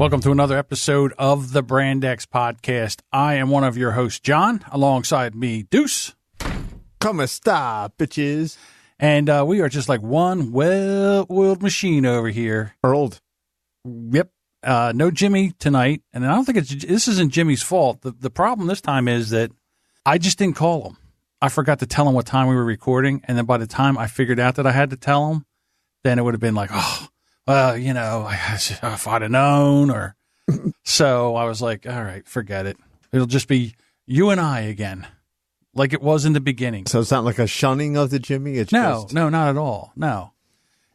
Welcome to another episode of the Brand X Podcast. I am one of your hosts, John, alongside me, Deuce. Como esta, bitches? And we are just like one well-oiled machine over here. Old. Yep. No Jimmy tonight. And I don't think this isn't Jimmy's fault. The problem this time is that I just didn't call him. I forgot to tell him what time we were recording. And then by the time I figured out that I had to tell him, then it would have been like, oh, well, you know, if I'd have known or so I was like, all right, forget it. It'll just be you and I again, like it was in the beginning. So it's not like a shunning of the Jimmy? It's no, not at all. No.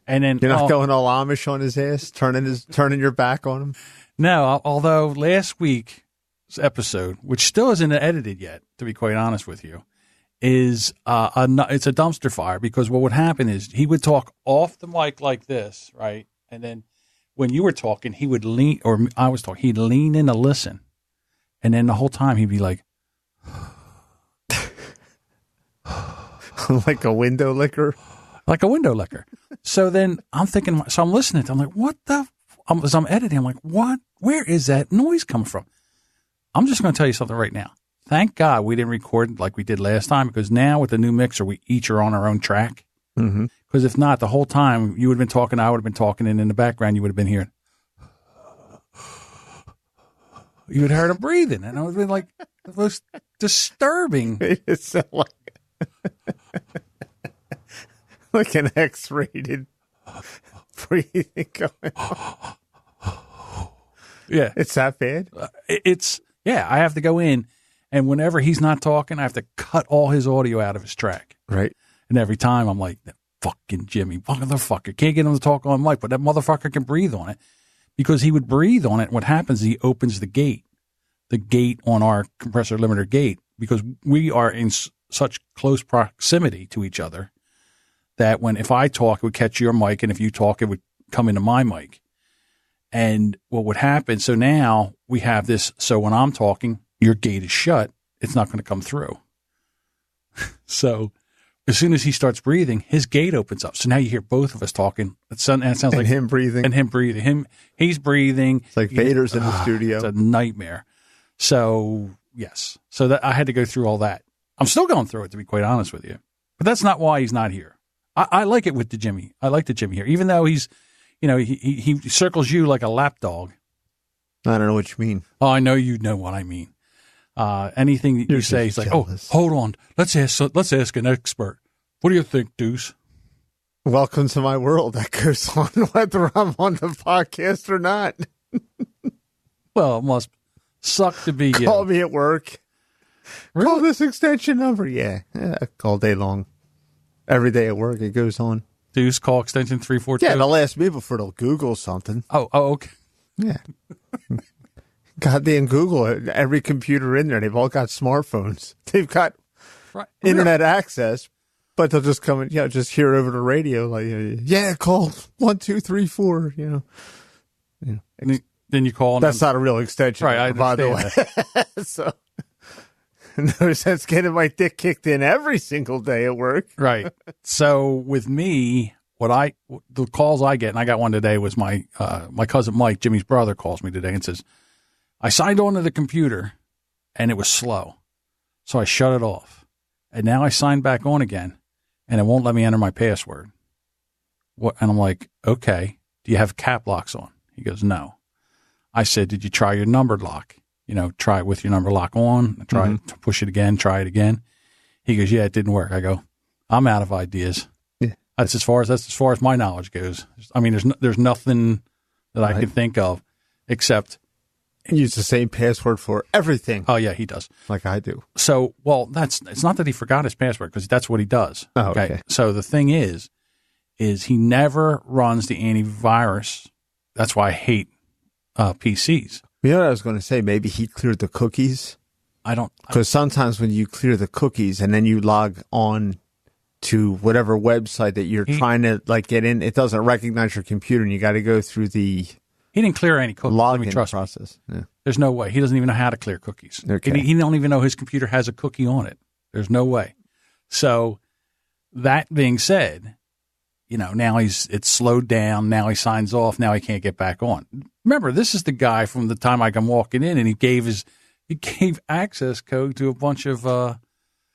And then you're not going all Amish on his ass, turning your back on him? No, although last week's episode, which still isn't edited yet, to be quite honest with you, is it's a dumpster fire because what would happen is he would talk off the mic like this, right? And then when you were talking, he would lean, or I was talking, he'd lean in to listen. And then the whole time he'd be like, like a window licker? Like a window licker. So then I'm thinking, so I'm listening to, I'm like, what the, as I'm editing, I'm like, what, where is that noise coming from? I'm just going to tell you something right now. Thank God we didn't record like we did last time because now with the new mixer, we each are on our own track. Mm-hmm. Because if not, the whole time you would have been talking, I would have been talking, and in the background you would have been hearing. You would have heard him breathing, and it would have been like the most disturbing. It's like an X-rated breathing going on. Yeah. It's that bad? I have to go in, and whenever he's not talking, I have to cut all his audio out of his track. Right. And every time I'm like, fucking Jimmy, motherfucker. Can't get him to talk on mic, but that motherfucker can breathe on it because he would breathe on it. And what happens is he opens the gate on our compressor limiter gate because we are in such close proximity to each other that if I talk, it would catch your mic. And if you talk, it would come into my mic. And what would happen? So now we have this. So when I'm talking, your gate is shut. It's not going to come through. So as soon as he starts breathing, his gate opens up. So now you hear both of us talking. It sounds like him breathing. And him breathing. He's breathing. It's like Vader's in the studio. It's a nightmare. So, yes. So that I had to go through all that. I'm still going through it, to be quite honest with you. But that's not why he's not here. I like it with the Jimmy. I like the Jimmy here. Even though he's, he circles you like a lap dog. I don't know what you mean. Oh, I know you know what I mean. Anything that you say, he's like, jealous. Oh, hold on. Let's ask an expert. What do you think, Deuce? Welcome to my world. That goes on whether I'm on the podcast or not. Well, it must suck to be you. Call me at work. Really? Call this extension number. Yeah, all day long. Every day at work, it goes on. Deuce, call extension 342. Yeah, they'll ask me before they'll Google something. Oh, okay. Yeah. Goddamn Google, every computer in there, they've all got smartphones. They've got internet access, but they'll just come and just hear over the radio like, call 1 2 3 4. Then you call. That's not a real extension, right? I by the way. So no sense getting my dick kicked in every single day at work, right? So with me, the calls I get, and I got one today, was my cousin Mike, Jimmy's brother, calls me today and says, I signed on to the computer and it was slow. So I shut it off. And now I signed back on again and it won't let me enter my password. And I'm like, okay, do you have cap locks on? He goes, no. I said, did you try your numbered lock? Try it with your number lock on, try it, push it again, try it again. He goes, yeah, it didn't work. I go, I'm out of ideas. Yeah. That's as far as my knowledge goes. I mean, there's nothing that I can think of except use the same password for everything. Oh yeah, he does. Like I do. So, it's not that he forgot his password because that's what he does. Oh, okay. So the thing is he never runs the antivirus. That's why I hate PCs. You know what I was going to say? Maybe he cleared the cookies. Because sometimes when you clear the cookies and then you log on to whatever website that you're trying to get in, it doesn't recognize your computer, and you got to go through the he didn't clear any cookies. Login process. Yeah. There's no way. He doesn't even know how to clear cookies. Okay. He don't even know his computer has a cookie on it. There's no way. So that being said, now it's slowed down. Now he signs off. Now he can't get back on. Remember, this is the guy from the time I come walking in, and he gave access code to a bunch of,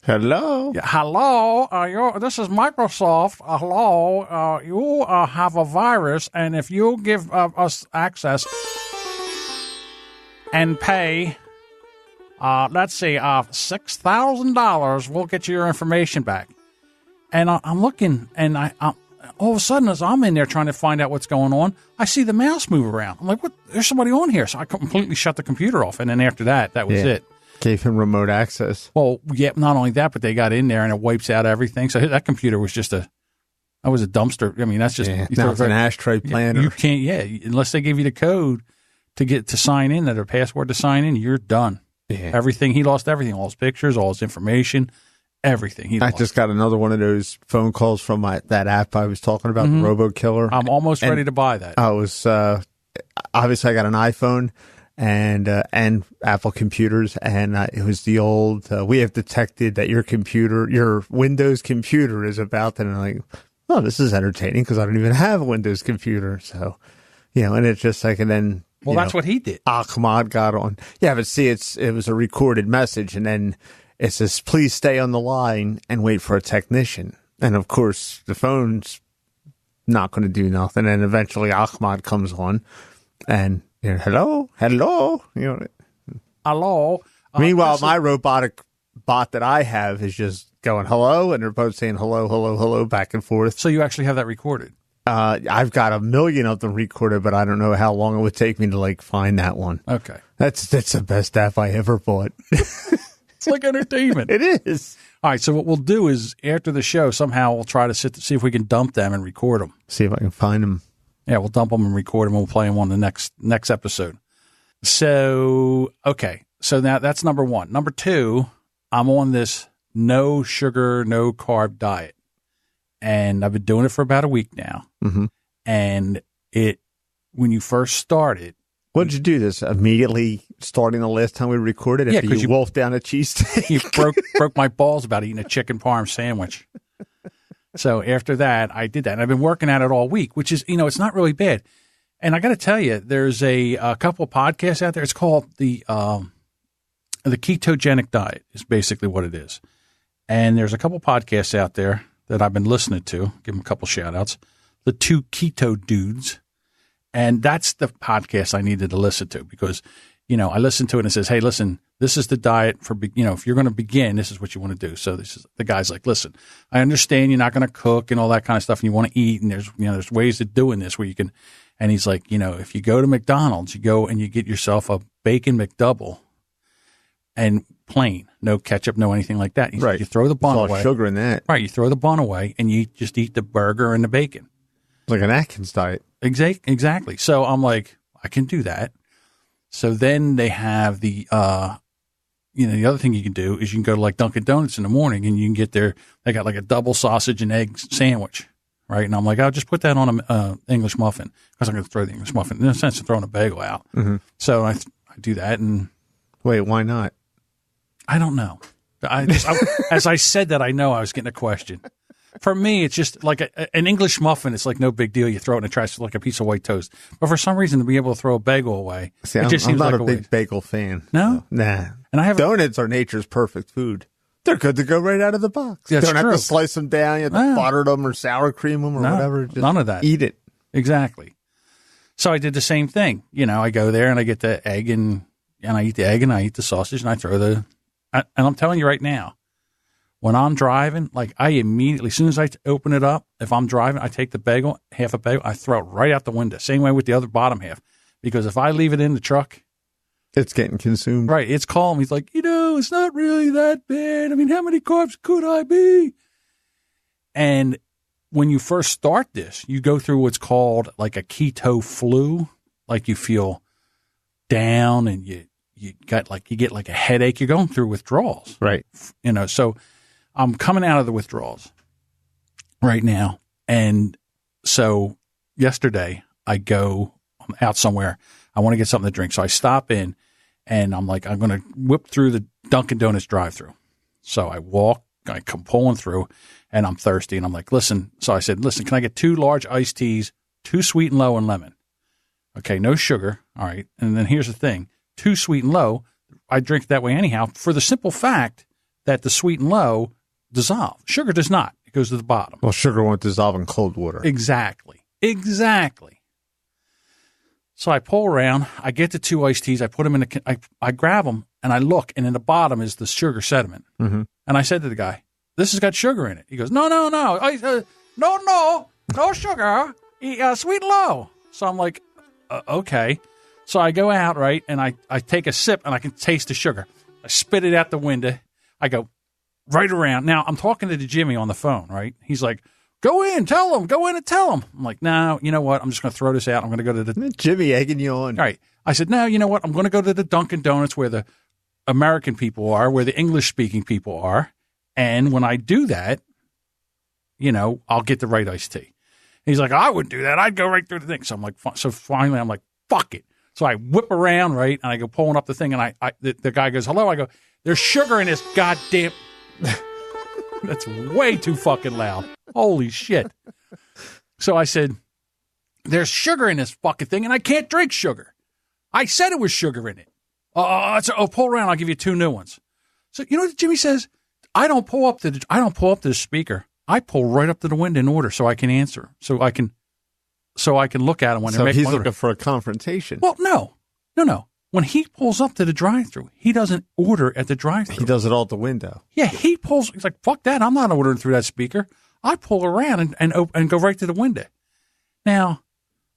hello. Yeah, hello. This is Microsoft. Hello. You have a virus, and if you give us access and pay, let's see, $6,000, we'll get you your information back. And I'm looking, and I all of a sudden, as I'm in there trying to find out what's going on, I see the mouse move around. I'm like, what? There's somebody on here. So I completely shut the computer off. And then after that was it. Gave him remote access. Well, yeah, not only that, but they got in there and it wipes out everything. So that computer was just a dumpster. I mean, that's just now it's an ashtray planner. You can't, unless they give you the code to sign in, that or password to sign in, you're done. Yeah. Everything, he lost everything, all his pictures, all his information, everything. I just got another one of those phone calls from that app I was talking about, the Robo Killer. I'm almost ready to buy that. I was, obviously I got an iPhone and Apple computers, and it was the old, we have detected that your Windows computer is about to, and I'm like, oh, this is entertaining because I don't even have a Windows computer. So, and it's just like, and then, well, that's what he did. Ahmad got on. Yeah, but see, it was a recorded message, and then it says, please stay on the line and wait for a technician. And of course, the phone's not going to do nothing. And eventually Ahmad comes on and, hello. Hello. Meanwhile, my robotic bot that I have is just going, hello. And they're both saying hello, back and forth. So you actually have that recorded? I've got a million of them recorded, but I don't know how long it would take me to find that one. Okay. That's the best app I ever bought. It's like entertainment. It is. All right. So what we'll do is after the show, somehow we'll try to see if we can dump them and record them. See if I can find them. Yeah, we'll dump them and record them. And we'll play them on the next episode. So, okay. So now that's number one. Number two, I'm on this no sugar, no carb diet. And I've been doing it for about a week now. Mm-hmm. And when you first started. What did you do this immediately starting the last time we recorded? Yeah, because you wolfed down a cheesesteak. You broke my balls about eating a chicken parm sandwich. So after that, I did that. And I've been working at it all week, which is, it's not really bad. And I got to tell you, there's a couple of podcasts out there. It's called the Ketogenic Diet is basically what it is. And there's a couple of podcasts out there that I've been listening to. Give them a couple shout outs. The Two Keto Dudes. And that's the podcast I needed to listen to because, I listened to it and it says, hey, listen, this is the diet for, if you're going to begin, this is what you want to do. So the guy's like, listen, I understand you're not going to cook and all that kind of stuff and you want to eat. And there's ways of doing this where you can, and he's like, if you go to McDonald's, you go and you get yourself a bacon McDouble and plain, no ketchup, no anything like that. Right. You throw the bun away. There's sugar in that. Right. You throw the bun away and you just eat the burger and the bacon. Like an Atkins diet. Exactly. So I'm like, I can do that. So then they have the other thing you can do is you can go to Dunkin' Donuts in the morning and you can get they got a double sausage and egg sandwich, right? And I'm like, I'll just put that on an English muffin because I'm going to throw the English muffin. In a sense of throwing a bagel out. Mm-hmm. So I do that. And wait, why not? I don't know. As I said that, I know I was getting a question. For me, it's just like an English muffin. It's like no big deal. You throw it in the trash like a piece of white toast. But for some reason, to be able to throw a bagel away, it just seems like a big bagel fan. No? Nah. And donuts are nature's perfect food. They're good to go right out of the box. That's you don't true. have to slice them down. You have to butter them or sour cream them or whatever. Just none of that. Eat it. Exactly. So I did the same thing. I go there and I get the egg and I eat the egg and I eat the sausage and I throw and I'm telling you right now, when I'm driving, I immediately, as soon as I open it up, if I'm driving, I take the bagel, half a bagel, I throw it right out the window. Same way with the other bottom half. Because if I leave it in the truck, it's getting consumed. Right. It's calm. He's like, it's not really that bad. I mean, how many carbs could I be? And when you first start this, you go through what's called a keto flu. You feel down and you get a headache. You're going through withdrawals. Right. So I'm coming out of the withdrawals right now. And so yesterday I'm out somewhere. I want to get something to drink. So I stop in and I'm like, I'm going to whip through the Dunkin' Donuts drive-through. So I walk I come pulling through, and I'm thirsty, and I'm like, listen. So I said, listen, can I get 2 large iced teas, 2 sweet and low and lemon? Okay, no sugar. All right. And then here's the thing. 2 sweet and low, I drink that way anyhow, for the simple fact that the sweet and low dissolve. Sugar does not. It goes to the bottom. Well, sugar won't dissolve in cold water. Exactly. So I pull around. I get the 2 iced teas. I put them in I grab them, and I look, and in the bottom is the sugar sediment. Mm-hmm. And I said to the guy, this has got sugar in it. He goes, no. No sugar. Sweet and low. So I'm like, okay. So I go out, right, and I take a sip, and I can taste the sugar. I spit it out the window. I go right around. Now, I'm talking to Jimmy on the phone, right? He's like, go in and tell him. I'm like, no, you know what? I'm just going to throw this out. I'm going to go to the... Jimmy egging you on. All right. I said, no, you know what? I'm going to go to the Dunkin' Donuts where the American people are, where the English-speaking people are. And when I do that, I'll get the right iced tea. He's like, I wouldn't do that. I'd go right through the thing. So I'm like, so finally, I'm like, fuck it. So I whip around, right, and I go pulling up the thing, and the guy goes, hello. I go, there's sugar in this goddamn... That's way too fucking loud. Holy shit. So I said, there's sugar in this fucking thing, and I can't drink sugar. I said it was sugar in it. Pull around. I'll give you 2 new ones. So you know what Jimmy says? I don't pull up to the speaker. I pull right up to the window in order so I can answer. So I can look at him when they're making. So he's looking for a confrontation. Well, no. When he pulls up to the drive-thru, he doesn't order at the drive-thru. He does it all at the window. Yeah, he's like, fuck that. I'm not ordering through that speaker. I pull around and go right to the window. Now,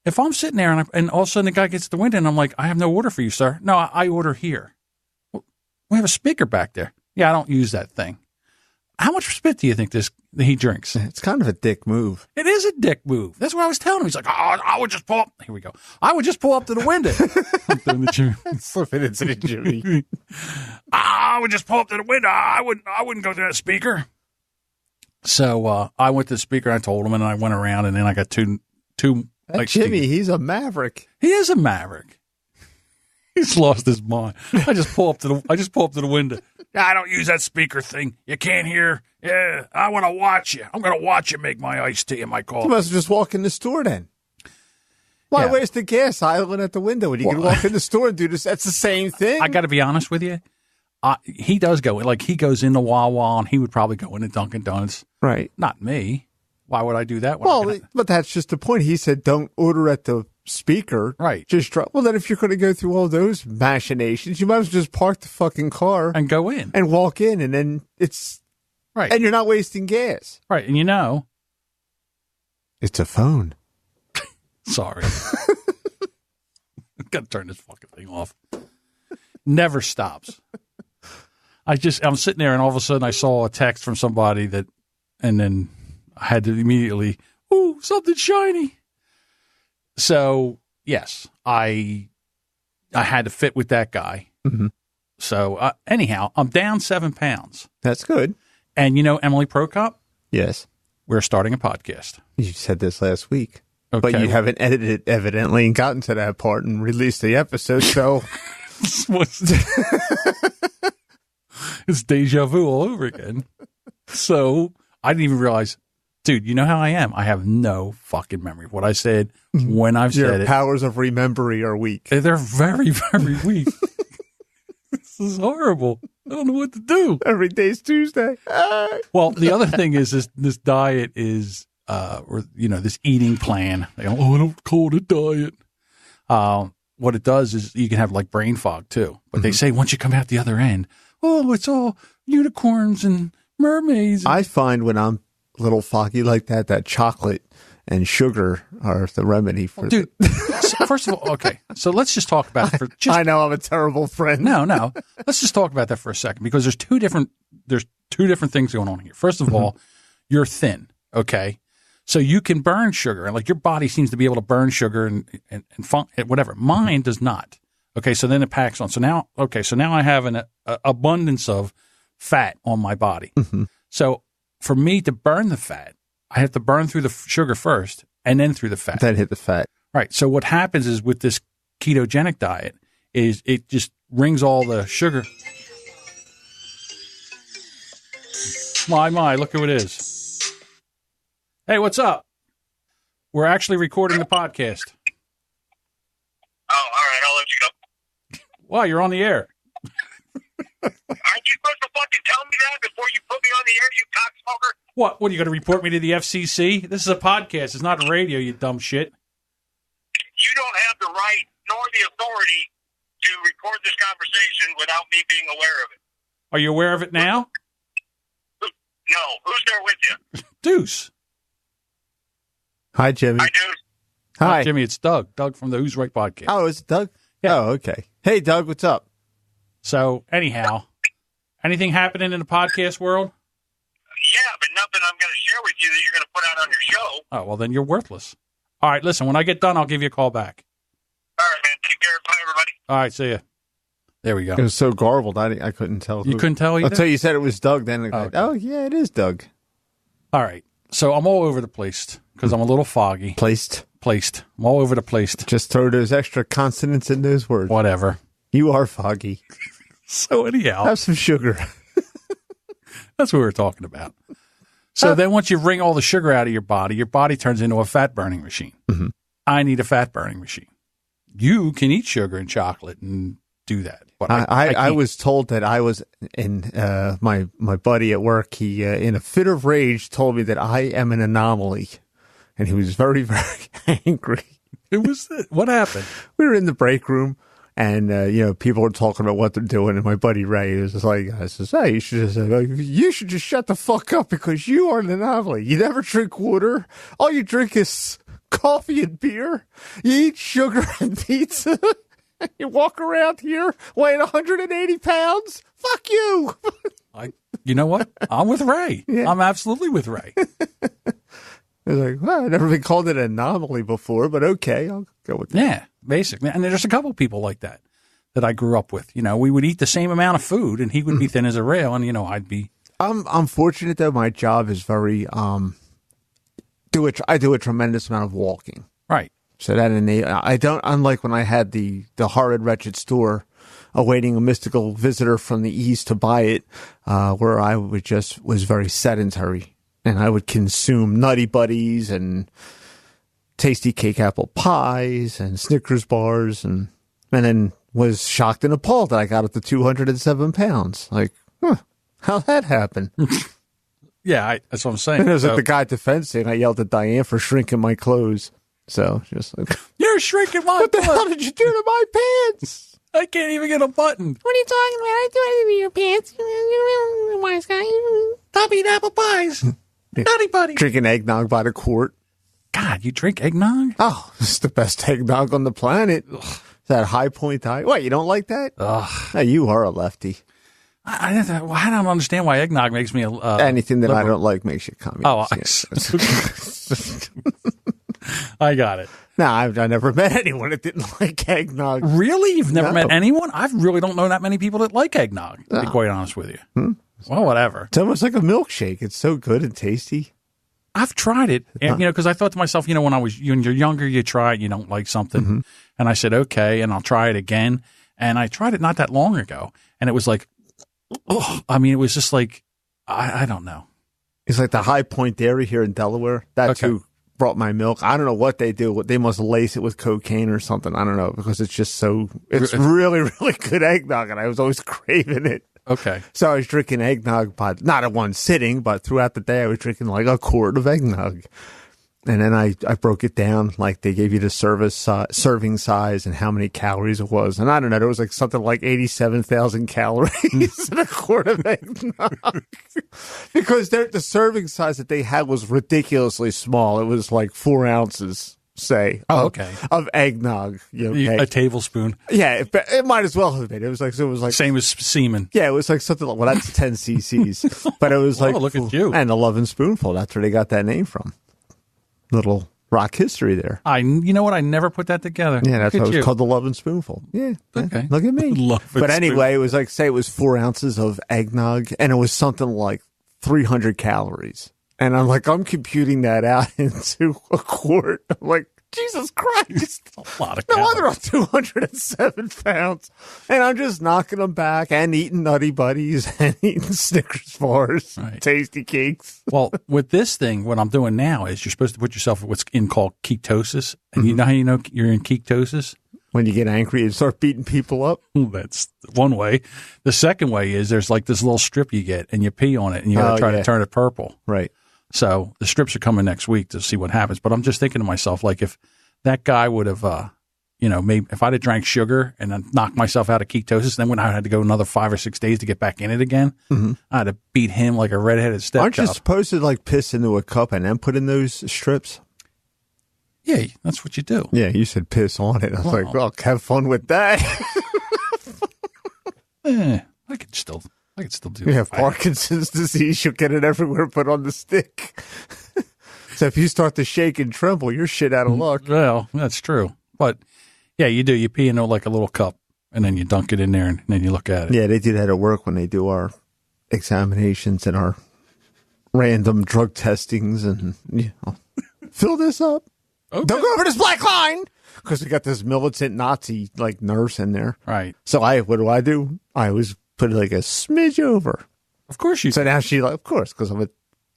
if I'm sitting there and all of a sudden the guy gets to the window and I'm like, I have no order for you, sir. No, I order here. Well, we have a speaker back there. Yeah, I don't use that thing. How much spit do you think he drinks? It's kind of a dick move. It is a dick move. That's what I was telling him. He's like, I would just pull up. Here we go. I would just pull up to the window. Slipping into the Jimmy. I would just pull up to the window. I wouldn't go through that speaker. So I went to the speaker. And I told him, and I went around, and then I got two. Like Jimmy, he's a maverick. He is a maverick. He's lost his mind. I just pull up to the window. I don't use that speaker thing. You can't hear. Yeah, I want to watch you. I'm going to watch you make my iced tea and my coffee. You must just walk in the store then. Why waste the gas island at the window when you can walk in the store and do this? That's the same thing. I got to be honest with you. He does go, like he goes into Wawa and he would probably go into Dunkin' Donuts. Right. Not me. Why would I do that? But that's just the point. He said don't order at the speaker. Right. Well, then if you're going to go through all those machinations, you might as well just park the fucking car. And go in. And walk in, and then it's... Right. And you're not wasting gas. Right. And it's a phone. Sorry. Got to turn this fucking thing off. Never stops. I'm sitting there and all of a sudden I saw a text from somebody and then I had to immediately, ooh, something shiny. So yes, I had to fit with that guy. Mm-hmm. So anyhow, I'm down 7 pounds. That's good. And Emily Prokop? Yes. We're starting a podcast. You said this last week. Okay. But you haven't edited it, evidently, and gotten to that part and released the episode, so... It's deja vu all over again. So I didn't even realize, dude, you know how I am. I have no fucking memory of what I said when I've said it. Your powers of remembering are weak. They're very, very weak. This is horrible. I don't know what to do. Every day's Tuesday. Well, the other thing is this diet is, this eating plan. They go, I don't call it a diet. What it does is you can have like brain fog too. But they say once you come out the other end, it's all unicorns and mermaids. I find when I'm a little foggy like that chocolate and sugar are the remedy for dude. First of all, okay. So let's just talk about it I know I'm a terrible friend. No. Let's just talk about that for a second because there's two different things going on here. First of all, you're thin, okay? So you can burn sugar, and like your body seems to be able to burn sugar and whatever. Mine does not. Okay, so then it packs on. So now I have an abundance of fat on my body. Mm-hmm. So for me to burn the fat, I have to burn through the sugar first and then through the fat. Then hit the fat. Right. So what happens is with this ketogenic diet is it just wrings all the sugar. My, look who it is. Hey, what's up? We're actually recording the podcast. Oh, all right, I'll let you go. Wow, you're on the air. Aren't you supposed to fucking tell me that before you put me on the air, you cocksmoker? What are you going to report me to the FCC? This is a podcast. It's not radio, you dumb shit. You don't have the right nor the authority to record this conversation without me being aware of it. Are you aware of it now? No. Who's there with you? Deuce. Hi, Jimmy. I do. Hi. Jimmy, it's Doug. Doug from the Who's Right podcast. Oh, is it Doug? Yeah. Oh, okay. Hey, Doug, what's up? So, anyhow, anything happening in the podcast world? Yeah, but nothing I'm going to share with you that you're going to put out on your show. Oh, well, then you're worthless. All right, listen, when I get done, I'll give you a call back. All right, man. Take care. Bye, everybody. All right, see ya. There we go. It was so garbled, I couldn't tell. You couldn't tell either? Until you said it was Doug, then Okay. oh, yeah, it is Doug. All right. So I'm all over the place because I'm a little foggy. Placed. I'm all over the place. Just throw those extra consonants in those words. Whatever. You are foggy. So anyhow, Have some sugar. that's what we were talking about. So then once you wring all the sugar out of your body turns into a fat-burning machine. Mm-hmm. I need a fat-burning machine. You can eat sugar and chocolate and do that. But I can't. was told that I was in my buddy at work. He, in a fit of rage, told me that I am an anomaly. And he was very, very angry. What happened? We were in the break room, and people were talking about what they're doing. And my buddy Ray was just like, "I says, hey, you should just shut the fuck up because you are an anomaly. You never drink water. All you drink is coffee and beer. You eat sugar and pizza. You walk around here weighing 180 pounds. Fuck you." You know what? I'm with Ray. Yeah. I'm absolutely with Ray. I was like, well, I've never been called an anomaly before, but okay, I'll go with that. Yeah, basically. And there's a couple people like that I grew up with. You know, we would eat the same amount of food, and he would be thin as a rail, and, I'd be. I'm fortunate, though. My job is very, I do a tremendous amount of walking. Right. So that I don't, unlike when I had the horrid, wretched store awaiting a mystical visitor from the east to buy it, where I was very sedentary. And I would consume Nutty Buddies and Tasty Cake Apple Pies and Snickers bars and then was shocked and appalled that I got up to 207 pounds. Like, how'd that happen? Yeah, that's what I'm saying. And it was like the guy at Defense Day, and I yelled at Diane for shrinking my clothes. So just like, you're shrinking my what the hell did you do to my pants? I can't even get a button. What are you talking about? I do anything to your pants. Wise guy. Stop eating apple pies. Nutty Buddy. Drinking eggnog by the quart. God, you drink eggnog? Oh, it's the best eggnog on the planet. That High Point High. What, you don't like that? Ugh. No, you are a lefty. I don't understand why eggnog makes me anything that liberal. I don't like makes you communist. I got it. No, I never met anyone that didn't like eggnog. Really? You've never No. met anyone? I really don't know that many people that like eggnog, to be quite honest with you. Well, whatever. It's almost like a milkshake. It's so good and tasty. I've tried it, and, because I thought to myself, when when you're younger, you try it, you don't like something. Mm-hmm. And I said, okay, and I'll try it again. And I tried it not that long ago, and it was like, it was just like, I don't know. It's like the High Point Dairy here in Delaware. That's Okay. who brought my milk. I don't know what they do. They must lace it with cocaine or something. I don't know, because it's just it's really, really good eggnog, and I was always craving it. Okay. So I was drinking eggnog, but not at one sitting, but throughout the day I was drinking like a quart of eggnog. And then I broke it down, like they gave you the serving size and how many calories it was. And I don't know, there was like something like 87,000 calories in a quart of eggnog. Because the serving size that they had was ridiculously small. It was like 4 ounces. Of eggnog. A tablespoon. Yeah, it might as well have been. It was like Same as semen. Yeah, it was like something like, well, that's 10 cc's. But it was like, look at you. And a loving spoonful. That's where they got that name from. Little rock history there. You know what? I never put that together. Yeah, that's Look why at it was you. called the loving spoonful. Yeah. Okay. Look at me. Loving But anyway, it was like, say it was 4 ounces of eggnog, and it was something like 300 calories. And I'm computing that out into a quart. I'm like, Jesus Christ. A lot of No calories. wonder I'm 207 pounds. And I'm just knocking them back and eating Nutty Buddies and eating Snickers bars, Right. tasty cakes. Well, with this thing, what I'm doing now is you're supposed to put yourself in what's called ketosis. And you know how you know you're in ketosis? When you get angry and start beating people up. That's one way. The second way is there's like this little strip you get and you pee on it and you got to try to turn it purple. Right. So the strips are coming next week to see what happens. But I'm just thinking to myself, like if that guy would have, maybe if I'd have drank sugar and then knocked myself out of ketosis, then when I had to go another 5 or 6 days to get back in it again, I'd have beat him like a redheaded stepchild. Aren't you supposed to like piss into a cup and then put in those strips? Yeah, that's what you do. Yeah, you said piss on it. I was like, well, have fun with that. I could still do You it. have Parkinson's disease, you'll get it everywhere but on the stick. So if you start to shake and tremble, you're shit out of luck. Well, that's true. But yeah, you do. You pee into like a little cup and then you dunk it in there and then you look at it. Yeah, they do that at work when they do our examinations and our random drug testings and fill this up. Okay. Don't go over this black line because we got this militant Nazi like nurse in there. Right. So what do? I always put like a smidge over. Of course you So do. now she like, of course, because I'm a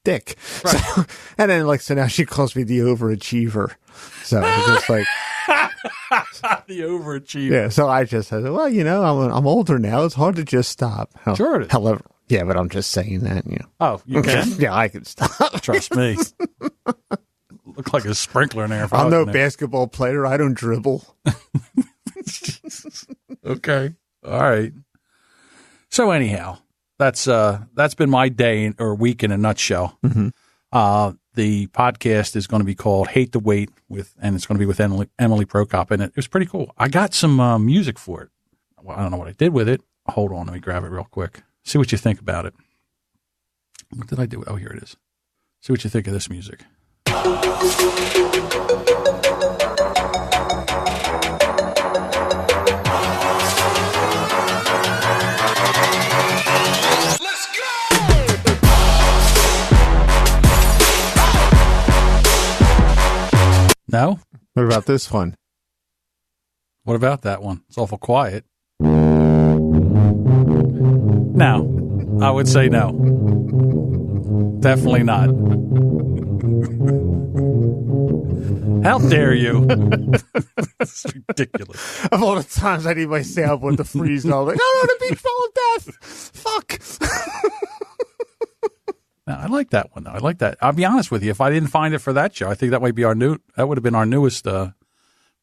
dick. Right. So, and then so now she calls me the overachiever. So it's just like, The overachiever. yeah. So I just said, well, I'm older now. It's hard to just stop. Sure it is. However, yeah, but I'm just saying that. Oh, you can? Yeah, I can stop. Trust me. Look like a sprinkler in there. if I I'm was no in there. basketball player. I don't dribble. Okay. All right. So anyhow, that's been my day or week in a nutshell. Mm-hmm. The podcast is going to be called Hate the Wait and it's going to be with Emily Prokop in it. It was pretty cool. I got some music for it. Well, I don't know what I did with it. Hold on. Let me grab it real quick. See what you think about it. What did I do? Oh, here it is. See what you think of this music. No? What about this one? What about that one? It's awful quiet. No. I would say no. Definitely not. How dare you? It's ridiculous. Of all the times I need my soundboard to freeze, and I'm like, I don't want to be full of death. Fuck. No, I like that one, though. I like that. I'll be honest with you. If I didn't find it for that show, I think that might be that would have been our newest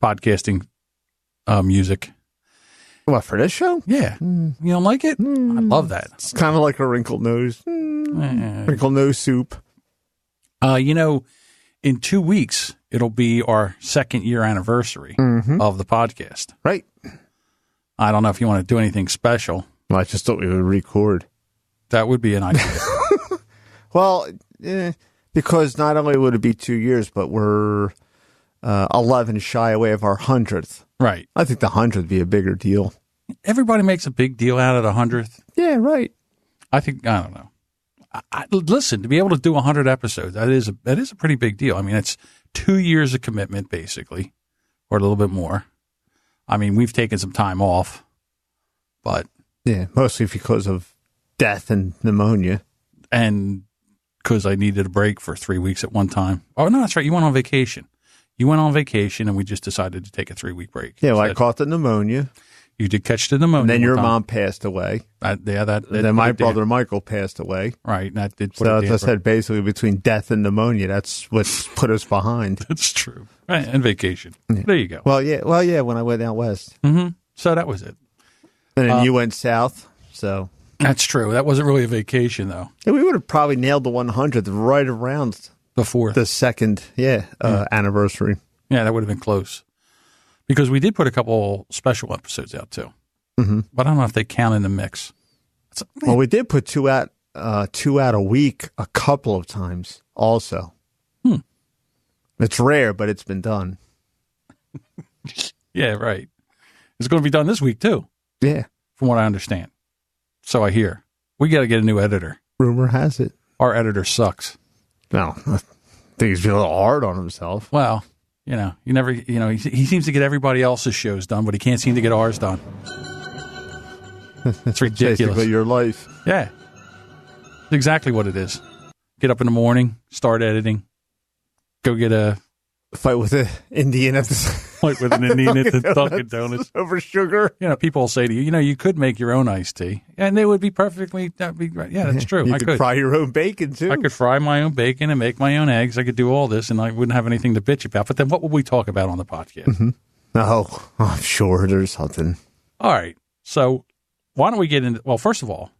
podcasting music. What, for this show? Yeah. You don't like it? I love that. It's kind of like a wrinkled nose. Wrinkled nose soup. In 2 weeks, it'll be our 2nd year anniversary of the podcast. Right. I don't know if you want to do anything special. Well, I just thought we would record. That would be an idea. Well, because not only would it be 2 years, but we're 11 shy away of our 100th. Right. I think the 100th would be a bigger deal. Everybody makes a big deal out of the 100th. Yeah, right. I don't know. Listen, to be able to do 100 episodes, that is a pretty big deal. I mean, it's 2 years of commitment, basically, or a little bit more. I mean, we've taken some time off, but... Yeah, mostly because of death and pneumonia. And because I needed a break for 3 weeks at one time. Oh, no, that's right. You went on vacation. You went on vacation, and we just decided to take a 3-week break. Yeah, well, I caught the pneumonia. You did catch the pneumonia. And then your one time. mom passed away. And then my brother Michael passed away. Right. And that did put So it as I said, basically between death and pneumonia, that's what's put us behind. That's true. Right. And vacation. Yeah. There you go. Well, yeah, when I went out west. Mm-hmm. So that was it. And then you went south, so... That's true. That wasn't really a vacation, though. Yeah, we would have probably nailed the 100th right around Before the second, anniversary. Yeah, that would have been close. Because we did put a couple special episodes out, too. Mm-hmm. But I don't know if they count in the mix. Well, we did put two out a week a couple of times also. It's rare, but it's been done. Yeah, right. It's going to be done this week, too. Yeah. From what I understand. So I hear. We got to get a new editor. Rumor has it. Our editor sucks. No, I think he's being a little hard on himself. Well, You know, you never. You know, he seems to get everybody else's shows done, but he can't seem to get ours done. It's ridiculous. Basically, your life. Yeah, it's exactly what it is. Get up in the morning, start editing, go get a fight with an Indian at the fight with an Indian at the Dunkin' Donuts over sugar. You know, people will say to you, you know, you could make your own iced tea, and they would be perfectly. That'd be right. Yeah, that's true. You I could fry your own bacon too. I could fry my own bacon and make my own eggs. I could do all this, and I wouldn't have anything to bitch about. But then, what would we talk about on the podcast? Mm-hmm. Oh, I'm sure there's something. All right, so why don't we get into? Well, first of all,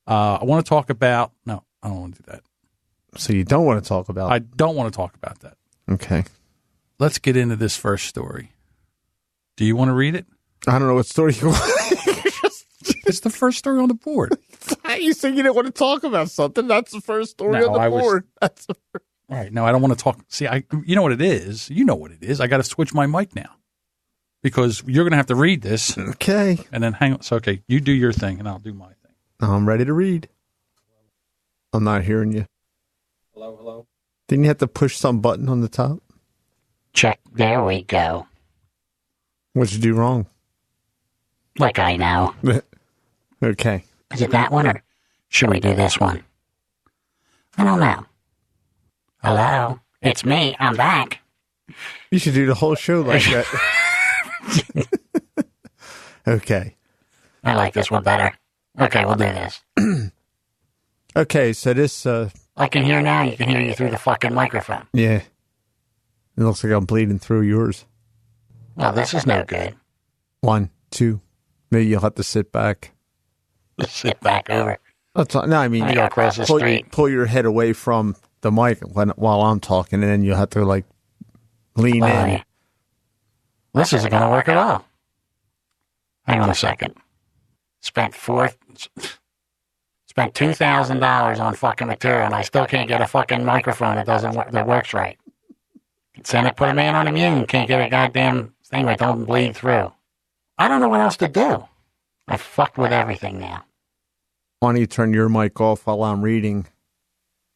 I want to talk about. No, I don't want to do that. So you don't want to talk about? I don't want to talk about that. Okay. Let's get into this first story. Do you want to read it? I don't know what story you want. It's the first story on the board. You said you didn't want to talk about something. That's the first story on the board. That's the first. All right. No, I don't want to talk. See, you know what it is. You know what it is. I got to switch my mic now because you're going to have to read this. Okay. And then hang on. So, okay, you do your thing and I'll do my thing. I'm ready to read. I'm not hearing you. Hello, hello. Didn't you have to push some button on the top? Check. There we go. What'd you do wrong? Like I know. Okay. Is it that one or should we do this one? I don't know. Hello? It's me. I'm back. You should do the whole show like that. Okay. I like this one better. Okay, we'll do this. Okay, so this... I can hear now. You can hear you through the fucking microphone. Yeah. It looks like I'm bleeding through yours. Well, this is no good. 1, 2. Maybe you'll have to sit back. Sit back over. No, I mean, I gotta cross the street. Pull your head away from the mic while I'm talking, and then you'll have to, like, lean in. This isn't going to work at all. Hang on a second. Spent $2,000 on fucking material, and I still can't get a fucking microphone that works right. Send it, put a man on immune, can't get a goddamn thing that don't bleed through. I don't know what else to do. I fucked with everything now. Why don't you turn your mic off while I'm reading?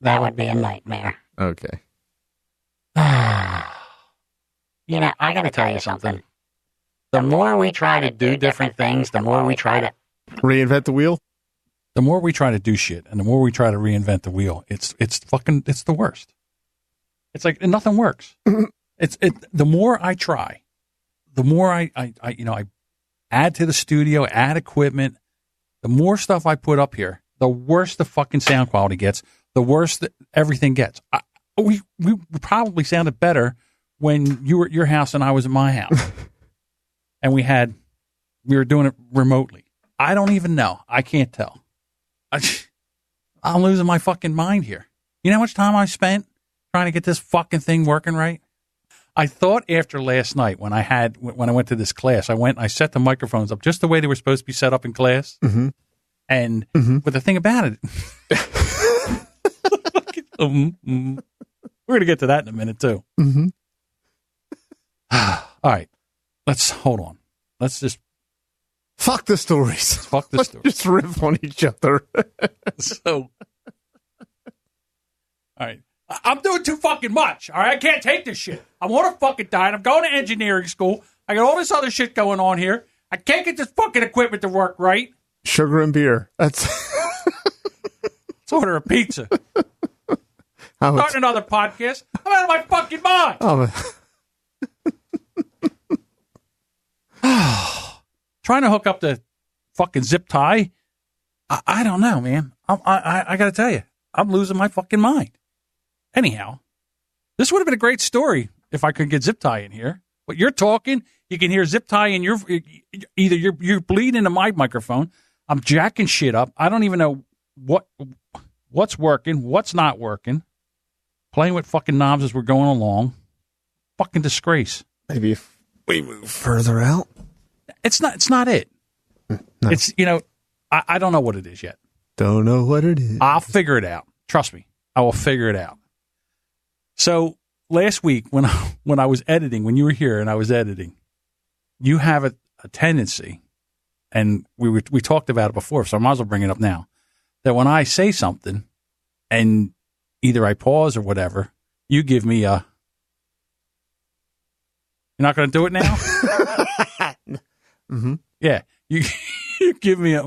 That would be a nightmare. Okay. You know, I gotta tell you something. The more we try to do different things, the more we try to... Reinvent the wheel? The more we try to do shit and the more we try to reinvent the wheel, it's the worst. It's like nothing works. The more I try, the more I add to the studio, add equipment, the more stuff I put up here, the worse the fucking sound quality gets, the worse that everything gets. We probably sounded better when you were at your house and I was at my house. And we were doing it remotely. I don't even know. I can't tell. I'm losing my fucking mind here. You know how much time I spent trying to get this fucking thing working right? I thought after last night when I went to this class, I set the microphones up just the way they were supposed to be set up in class. Mm-hmm. And but the thing about it, we're going to get to that in a minute too. Mm-hmm. All right. Hold on. Let's just fuck the stories. Fuck the Let's stories. just riff on each other. All right. I'm doing too fucking much. All right. I can't take this shit. I want to fucking die. I'm going to engineering school. I got all this other shit going on here. I can't get this fucking equipment to work right. Sugar and beer. Let's order a pizza. Starting another podcast. I'm out of my fucking mind. Trying to hook up the fucking zip tie. I don't know, man. I got to tell you, I'm losing my fucking mind. Anyhow, this would have been a great story if I could get zip tie in here. But you're talking, you can hear zip tie in either you're bleeding into my microphone. I'm jacking shit up. I don't even know what's working, what's not working. Playing with fucking knobs as we're going along. Fucking disgrace. Maybe if we move further out. It's not it. No. It's, I don't know what it is yet. Don't know what it is. I'll figure it out. Trust me. I will figure it out. So last week when I was editing, when you were here and I was editing, you have a tendency, and we talked about it before, so I might as well bring it up now, that when I say something and either I pause or whatever, you give me a You're not going to do it now? Mm-hmm. Yeah. You give me a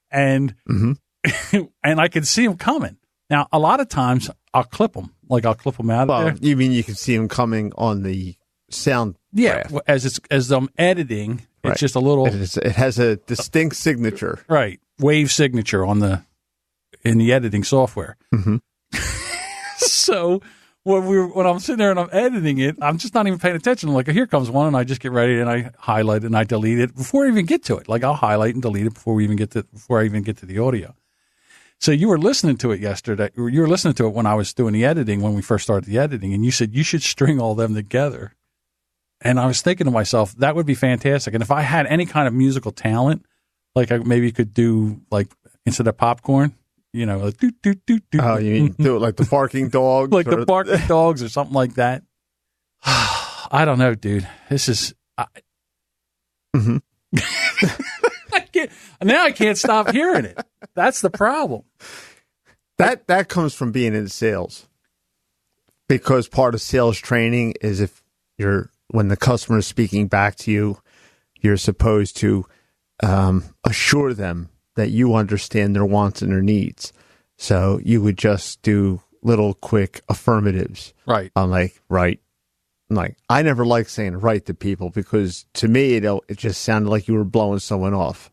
and and I can see them coming. Now, a lot of times I'll clip them. Like I'll clip them out of there. You mean you can see them coming on the sound? Yeah. graph. As I'm editing, it's Right. just a little. It has a distinct signature. Right. Wave signature in the editing software. Mm-hmm. So when I'm sitting there and I'm editing it, I'm just not even paying attention. I'm like, here comes one, and I just get ready and I highlight it and I delete it before I even get to it. Like I'll highlight and delete it before I even get to the audio. So you were listening to it yesterday. You were listening to it when I was doing the editing, when we first started the editing, and you said you should string all them together. And I was thinking to myself, that would be fantastic. And if I had any kind of musical talent, like I maybe could do, like, instead of popcorn, like doot, doot, doot, doot. Oh, you mean do it like the barking dogs? Like the barking dogs or something like that. I don't know, dude. This is... Mm-hmm. I can't stop hearing it. That's the problem. That comes from being in sales. Because part of sales training is when the customer is speaking back to you, you're supposed to assure them that you understand their wants and their needs. So you would just do little quick affirmatives. Right. I'm like, right. I'm like, I never like saying right to people because to me, it just sounded like you were blowing someone off.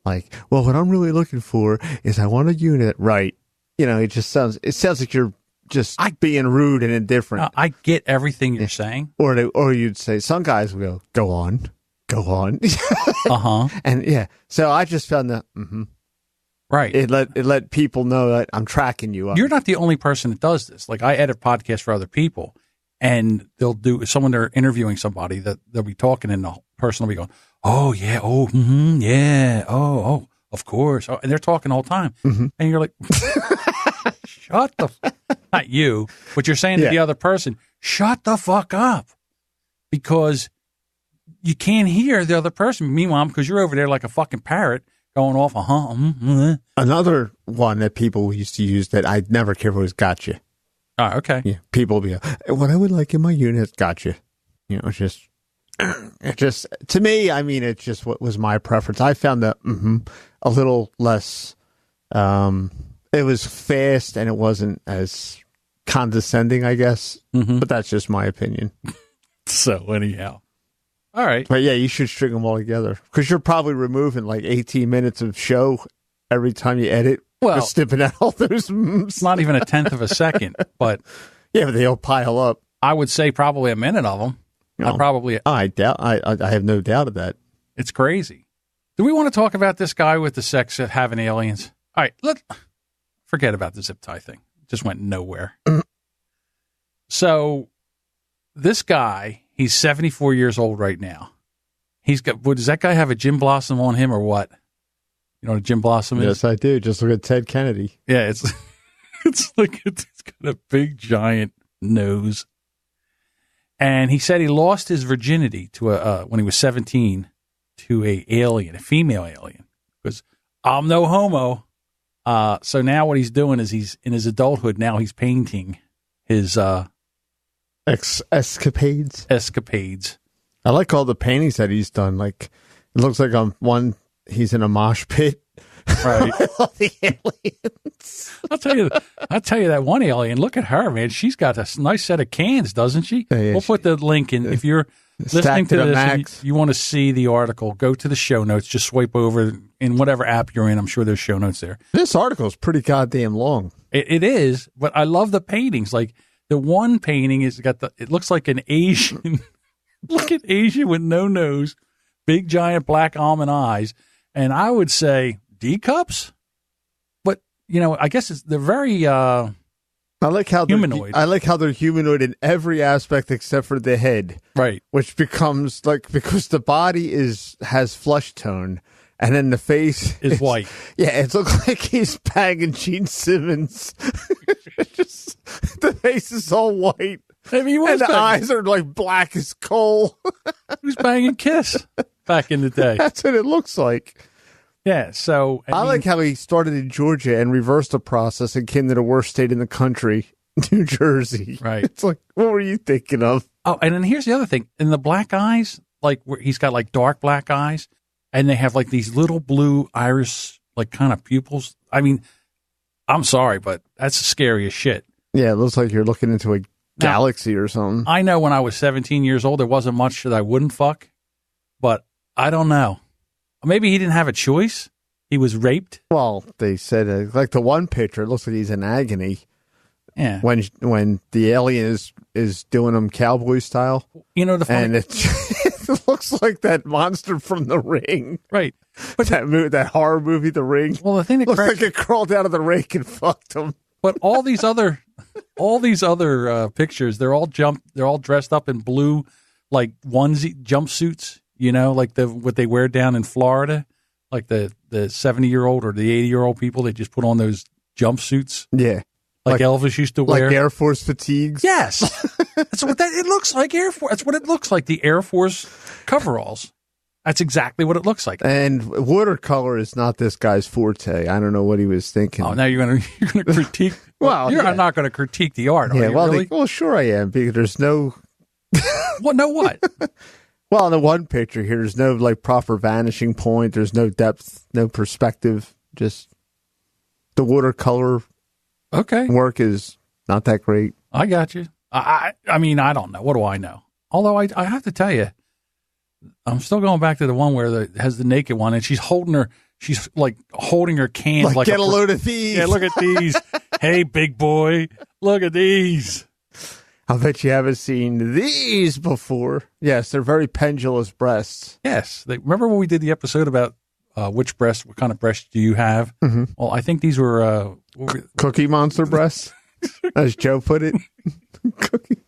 Like, well, what I'm really looking for is I want a unit. Right. It sounds like you're just being rude and indifferent. No, I get everything you're saying. Or you'd say, some guys will go on. Uh-huh. And yeah, so I just found that, right. It let people know that I'm tracking you up. You're not the only person that does this. Like I edit podcasts for other people, and they'll do someone they're interviewing somebody that they'll be talking, and the person will be going, "Oh yeah, oh yeah, oh of course," and they're talking the whole time, and you're like, "Shut the," not you, but you're saying to the other person, "Shut the fuck up," because you can't hear the other person. Meanwhile, because you're over there like a fucking parrot going off, Another one that people used to use that I never cared for was gotcha. Oh, okay. Yeah, people will be what I would like in my unit is gotcha. It just to me, I mean, it's just what was my preference. I found that a little less. It was fast and it wasn't as condescending, I guess. But that's just my opinion. So anyhow. All right. But yeah, you should string them all together because you're probably removing like 18 minutes of show every time you edit. Well, snipping out all those. It's not even 1/10 of a second, but yeah, but they'll pile up. I would say probably a minute of them. I doubt. I have no doubt of that. It's crazy. Do we want to talk about this guy with the sex of having aliens? All right, let's forget about the zip tie thing. It just went nowhere. So this guy, he's 74 years old right now. He's got. Does that guy have a Jim Blossom on him or what? You know what a Jim Blossom is? Yes, I do. Just look at Ted Kennedy. Yeah, it's like it's got a big giant nose. And he said he lost his virginity to when he was 17 to a female alien, because I'm no homo. So now what he's doing is he's in his adulthood now he's painting his escapades. I like all the paintings that he's done. Like it looks like on one he's in a mosh pit. Right. All the aliens. I'll tell you that one alien. Look at her, man. She's got a nice set of cans, doesn't she? Yeah, we'll put the link in. If you're listening to this and you want to see the article, go to the show notes. Just swipe over in whatever app you're in. I'm sure there's show notes there. This article is pretty goddamn long. It is, but I love the paintings. Like the one painting is it looks like an Asian. Look at Asian with no nose, big giant black almond eyes, and I would say D cups, but I guess they're very I like how humanoid. I like how they're humanoid in every aspect except for the head, right? Which becomes like because the body has flesh tone, and then the face is white. Yeah, it looks like he's banging Gene Simmons. The face is all white, maybe and the eyes are like black as coal. He was banging Kiss back in the day. That's what it looks like. Yeah, so I like how he started in Georgia and reversed the process and came to the worst state in the country New Jersey. Right. It's like, what were you thinking of? Oh, and then here's the other thing. In the black eyes, like where he's got like dark black eyes, and they have like these little blue iris, like kind of pupils. I mean, I'm sorry, but that's scary as shit. Yeah, it looks like you're looking into a galaxy or something. I know when I was 17 years old, there wasn't much that I wouldn't fuck, but I don't know. Maybe he didn't have a choice. He was raped. Well, they said, like the one picture, it looks like he's in agony. Yeah. When the alien is doing him cowboy style. You know, the funny... And it looks like that monster from The Ring. Right. But that horror movie, The Ring. Well, the thing that looks like it crawled out of the rake and fucked him. But all these other pictures, they're all dressed up in blue, like onesie jumpsuits, you know, like what they wear down in Florida, like the 70-year-old or the 80-year-old people, they just put on those jumpsuits. Yeah. Like Elvis used to wear. Like Air Force fatigues? Yes. That's what it looks like, Air Force. That's what it looks like, the Air Force coveralls. That's exactly what it looks like. And watercolor is not this guy's forte. I don't know what he was thinking. Oh, now you're gonna critique. Well, you're not going to critique the art, are you? Well, really? Well, sure I am, because there's no. Well, no what? Well, in the one picture here, there's no like proper vanishing point. There's no depth, no perspective. Just the watercolor. Okay. Work is not that great. I got you. I mean, I don't know. What do I know? Although I have to tell you, I'm still going back to the one where has the naked one, and she's holding her cans like get a load of these. Yeah, look at these. Hey, big boy, look at these. I bet you haven't seen these before. Yes, they're very pendulous breasts. Yes. Remember when we did the episode about what kind of breast do you have? Mm-hmm. Well, I think these were Cookie Monster breasts, as Joe put it. Cookie.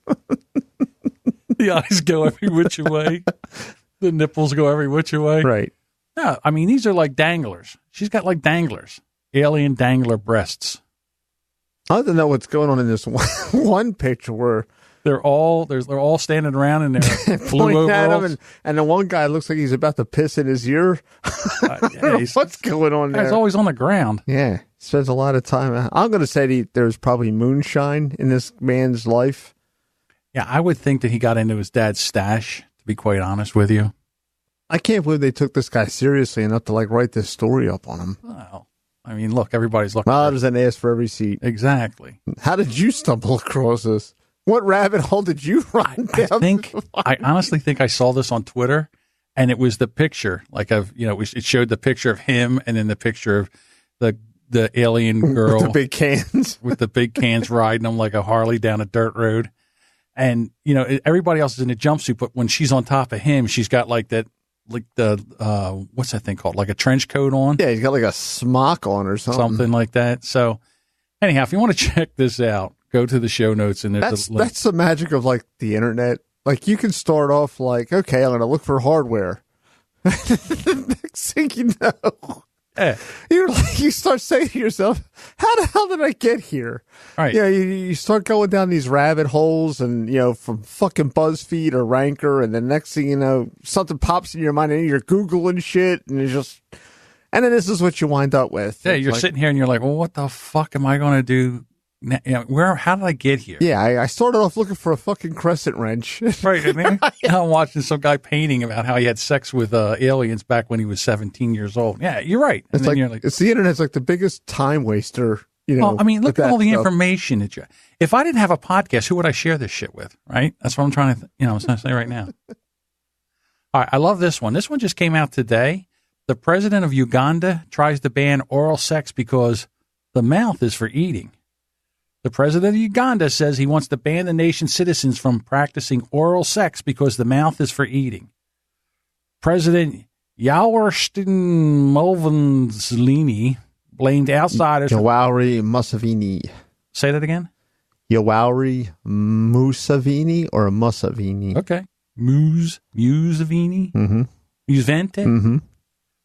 The eyes go every which way. The nipples go every which way. Right. Yeah, I mean, these are like danglers. She's got like danglers, alien dangler breasts. I don't know what's going on in this one picture where they're all standing around in their blue overalls. And the one guy looks like he's about to piss in his ear. What's going on there? He's always on the ground. Yeah, spends a lot of time. I'm going to say there's probably moonshine in this man's life. Yeah, I would think that he got into his dad's stash, to be quite honest with you. I can't believe they took this guy seriously enough to like write this story up on him. Well, I mean, look, everybody's looking. Well, there's an ass for every seat. Exactly. How did you stumble across this? What rabbit hole did you run down? I honestly think I saw this on Twitter, and it was the picture, like it showed the picture of him, and then the picture of the alien girl with the big cans, riding them like a Harley down a dirt road, and everybody else is in a jumpsuit, but when she's on top of him, she's got like that. Like the what's that thing called? Like a trench coat on? Yeah, he's got like a smock on or something. Something like that. So anyhow, if you want to check this out, go to the show notes and there's that's the magic of like the internet. Like you can start off like, okay, I'm gonna look for hardware. Next thing you know, you start saying to yourself, how the hell did I get here? Right. Yeah, you start going down these rabbit holes and, from fucking BuzzFeed or Ranker, and the next thing you know, something pops in your mind and you're Googling shit, and and then this is what you wind up with. Yeah, you're sitting here and you're like, well, what the fuck am I going to do? How did I get here? Yeah, I started off looking for a fucking crescent wrench. Right. And then I'm watching some guy painting about how he had sex with aliens back when he was 17 years old. Yeah, you're right. It's it's the internet's like the biggest time waster. Well, I mean, look at all the information that if I didn't have a podcast, who would I share this shit with? Right. That's what I'm trying to say right now. All right. I love this one. This one just came out today. The president of Uganda tries to ban oral sex because the mouth is for eating. The president of Uganda says he wants to ban the nation's citizens from practicing oral sex because the mouth is for eating. President Yoweri Museveni blamed outsiders. Yoweri Museveni. Say that again? Yoweri Museveni or Museveni? Okay. Museveni? Mm-hmm. Museveni? Mm-hmm.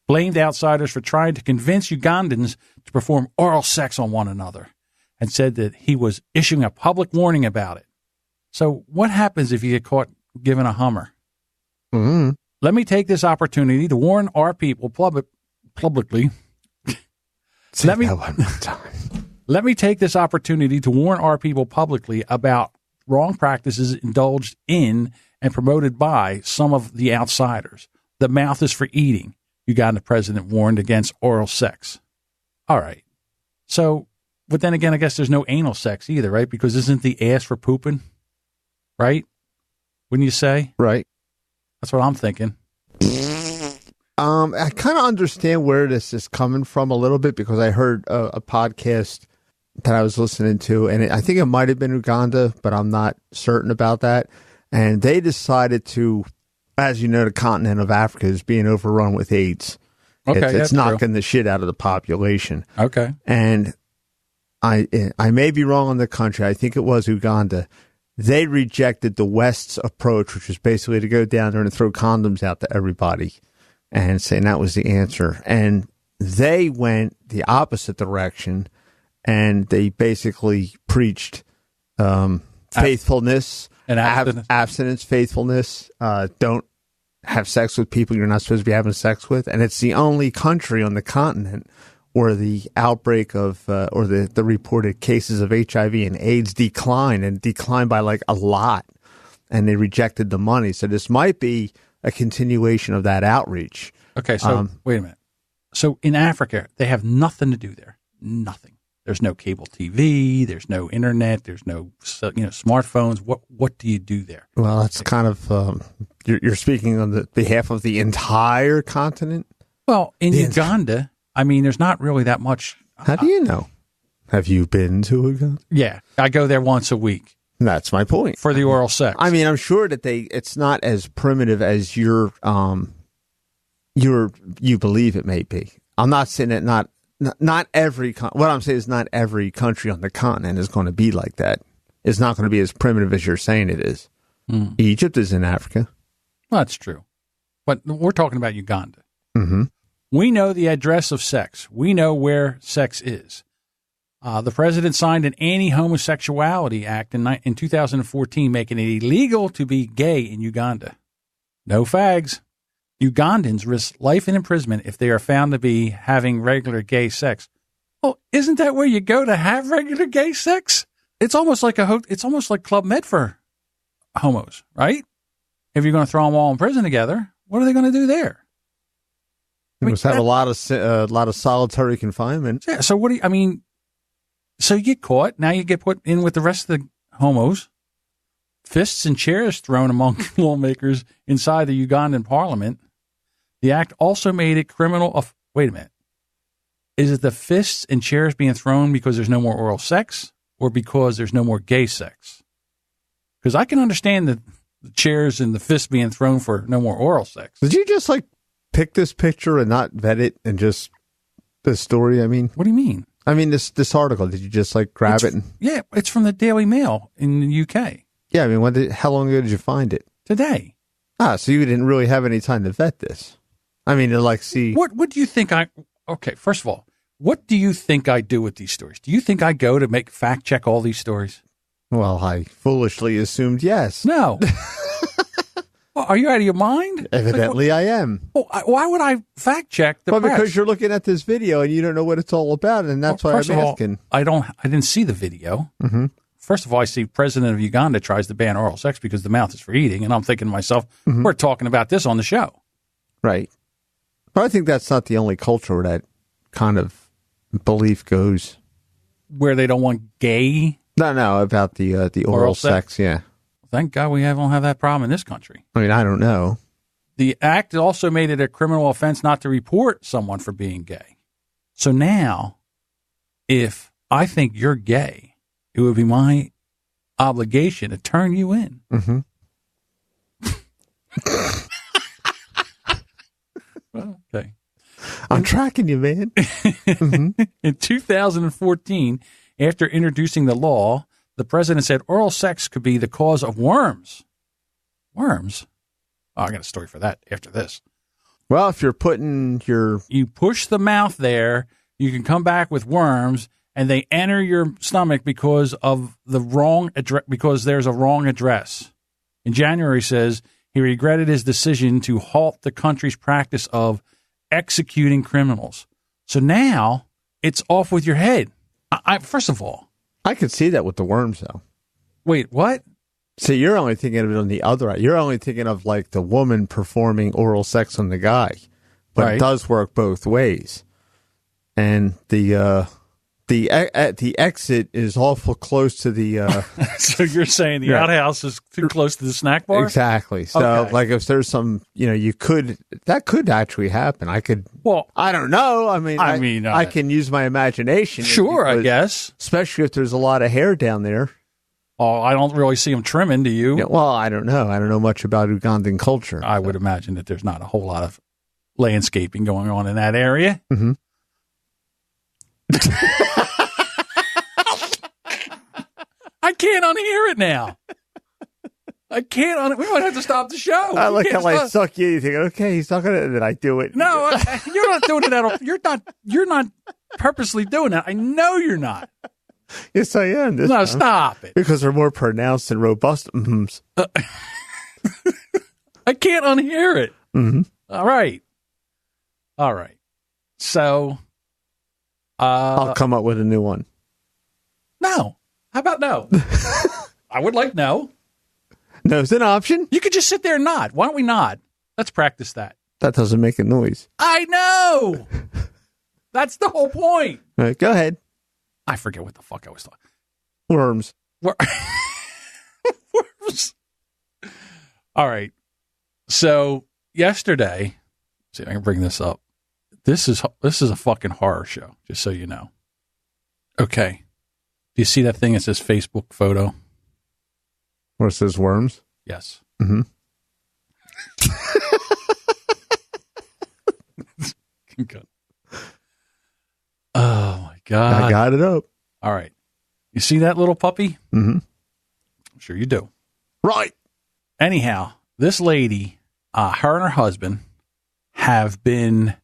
Blamed outsiders for trying to convince Ugandans to perform oral sex on one another, and said that he was issuing a public warning about it. So what happens if you get caught giving a Hummer? Mm-hmm. Let me take this opportunity to warn our people publicly. Say that one more time. Let me take this opportunity to warn our people publicly about wrong practices indulged in and promoted by some of the outsiders. The mouth is for eating. Uganda president warned against oral sex. All right. So, but then again, I guess there's no anal sex either, right? Because isn't the ass for pooping? Right? Wouldn't you say? Right. That's what I'm thinking. I kind of understand where this is coming from a little bit because I heard a podcast that I was listening to, and I think it might have been Uganda, but I'm not certain about that. And they decided to, as you know, the continent of Africa is being overrun with AIDS. Okay, it's knocking the shit out of the population. Okay. And I may be wrong on the country. I think it was Uganda. They rejected the West's approach, which was basically to go down there and throw condoms out to everybody and saying that was the answer. And they went the opposite direction, and they basically preached faithfulness and abstinence, faithfulness. Don't have sex with people you're not supposed to be having sex with. And it's the only country on the continent where the outbreak of or the reported cases of HIV and AIDS declined by like a lot. And they rejected the money. So this might be a continuation of that outreach. Okay, so wait a minute. So in Africa, they have nothing to do there. Nothing. There's no cable TV. There's no internet. There's no smartphones. What do you do there? Well, that's kind of you're speaking on the behalf of the entire continent. Well, in Uganda, I mean, there's not really that much. How do you know? Have you been to Uganda? Yeah, I go there once a week. That's my point. For the oral sex. I mean, I'm sure that it's not as primitive as you believe it may be. I'm not saying that not every, what I'm saying is not every country on the continent is going to be like that. It's not going to be as primitive as you're saying it is. Egypt is in Africa. Well, that's true. But we're talking about Uganda. Mm-hmm. We know the address of sex. We know where sex is. The president signed an anti-homosexuality act in 2014, making it illegal to be gay in Uganda. No fags. Ugandans risk life in imprisonment if they are found to be having regular gay sex. Well, isn't that where you go to have regular gay sex? It's almost like Club Med for homos, right? If you're going to throw them all in prison together, what are they going to do there? They must have a lot of solitary confinement. Yeah. So so you get caught. Now you get put in with the rest of the homos. Fists and chairs thrown among lawmakers inside the Ugandan parliament. The act also made it criminal. Wait a minute. Is it the fists and chairs being thrown because there's no more oral sex or because there's no more gay sex? Because I can understand the chairs and the fists being thrown for no more oral sex. Did you just pick this picture and not vet it and just this story? I mean, what do you mean? I mean, this article, did you just grab it? Yeah, it's from the Daily Mail in the UK. Yeah, I mean, how long ago did you find it? Today. So you didn't really have any time to vet this. I mean, to see. What do you think okay, first of all, what do you think I do with these stories? Do you think I go to fact check all these stories? Well, I foolishly assumed yes. No. Well, are you out of your mind? Evidently, I am. Well, why would I fact check the press? Because you're looking at this video and you don't know what it's all about, and that's why I'm asking. I didn't see the video. Mm-hmm. First of all, I see President of Uganda tries to ban oral sex because the mouth is for eating, and I'm thinking to myself, we're talking about this on the show. Right. But I think that's not the only culture where that kind of belief goes. Where they don't want gay? No, about the oral sex, yeah. Thank God we don't have that problem in this country. I mean, I don't know. The act also made it a criminal offense not to report someone for being gay. So now, if I think you're gay, it would be my obligation to turn you in. Mm-hmm. Well, okay. I'm tracking you, man. Mm-hmm. In 2014, after introducing the law, the president said oral sex could be the cause of worms. Worms? Oh, I got a story for that after this. Well, if you're putting You push the mouth there, you can come back with worms, and they enter your stomach because of the wrong address, because there's a wrong address. In January, says he regretted his decision to halt the country's practice of executing criminals. So now it's off with your head. First of all, I could see that with the worms, though. wait, what? So you're only thinking of it on the other eye. You're only thinking of like the woman performing oral sex on the guy, but Right. it does work both ways. And the exit is awful close to the So you're saying the Right. outhouse is too close to the snack bar? exactly. So Okay. like if there's some, that could actually happen. Well, I don't know. I mean, I can use my imagination. sure, I because- guess. especially if there's a lot of hair down there. Oh, I don't really see them trimming, do you? Yeah, well, I don't know. I don't know much about Ugandan culture. I would imagine that there's not a whole lot of landscaping going on in that area. Mm-hmm. I can't unhear it now. I can't. We might have to stop the show. I You like can't how I stop- suck you. You think, okay, he's not gonna. Then I do it. No, you're not doing it. You're not purposely doing that. I know you're not. Yes, I am. This No, time. stop it. Because they're more pronounced and robust. Mm-hmm. I can't unhear it. Mm-hmm. All right. So, I'll come up with a new one. no. How about no? I would like no. No, is it an option? You could just sit there and nod. Why don't we nod? Let's practice that. That doesn't make a noise. I know. That's the whole point. All right, go ahead. I forget what the fuck I was talking. Worms. Worms. All right. So yesterday, see if I can bring this up. This is a fucking horror show, just so you know. Okay. Do you see that thing that says Facebook photo? Where it says worms? Yes. Mm-hmm. Good. Oh my God. I got it up. All right. You see that little puppy? Mm-hmm. I'm sure you do. Right. Anyhow, this lady, her and her husband have been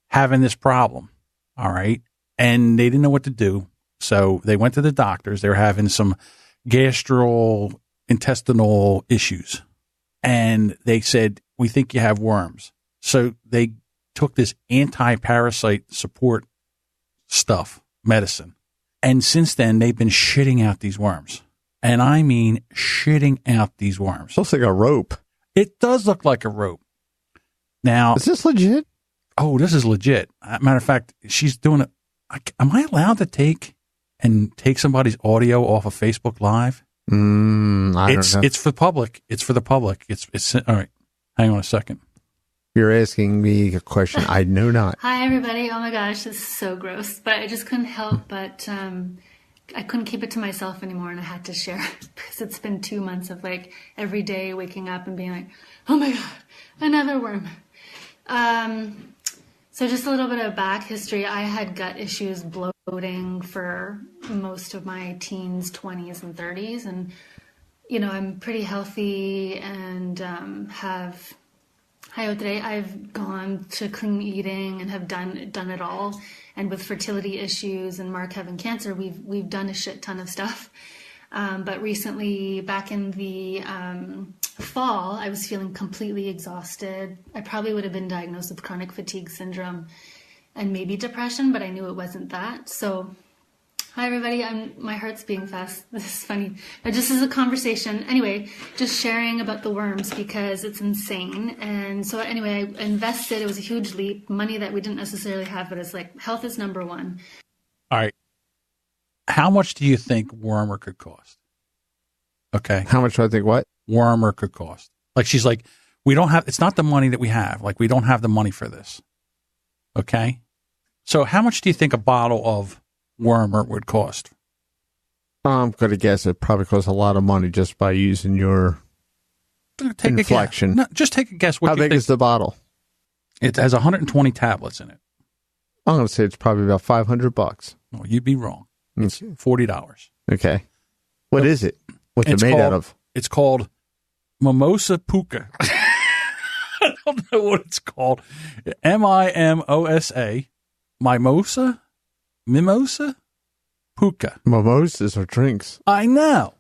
having this problem. All right. And they didn't know what to do. So they went to the doctors. They were having some gastrointestinal issues. And they said, we think you have worms. So they took this anti-parasite support stuff, medicine. And since then, they've been shitting out these worms. And I mean shitting out these worms. Looks like a rope. It does look like a rope. Now, Is this legit? oh, this is legit. Matter of fact, she's doing it. Am I allowed to take somebody's audio off of Facebook Live? I don't know. It's for public. It's for the public. It's all right. Hang on a second. You're asking me a question I know not. Hi, everybody. Oh my gosh, this is so gross. But I just couldn't help but I couldn't keep it to myself anymore, and I had to share because it's been 2 months of like every day waking up and being like, oh my God, another worm. So just a little bit of back history. I had gut issues, bloating for most of my teens, 20s, and 30s. And, you know, I'm pretty healthy and have... today I've gone to clean eating and have done it all. And with fertility issues and Mark having cancer, we've done a shit ton of stuff. But recently, back in the fall, I was feeling completely exhausted. I probably would have been diagnosed with chronic fatigue syndrome and maybe depression, but I knew it wasn't that. So, hi everybody, my heart's beating fast. This is funny, but just as a conversation. Anyway, just sharing about the worms because it's insane. And so anyway, I invested. It was a huge leap, money that we didn't necessarily have, but it's like health is number one. All right. How much do you think wormer could cost? Okay. How much do I think what? Wormer could cost. Like she's like, we don't have, it's not the money that we have. Like we don't have the money for this. Okay. So how much do you think a bottle of wormer would cost? I'm going to guess it probably costs a lot of money just by using your Take inflection. A guess. No, just take a guess. What How you big think. is the bottle? It has 120 tablets in it. I'm going to say it's probably about $500. Well, you'd be wrong. It's $40. Okay. What is it? What's it It's made called- out of? It's called Mimosa Puka. I don't know what it's called. MIMOSA. Mimosa Puka. Mimosas or drinks. I know.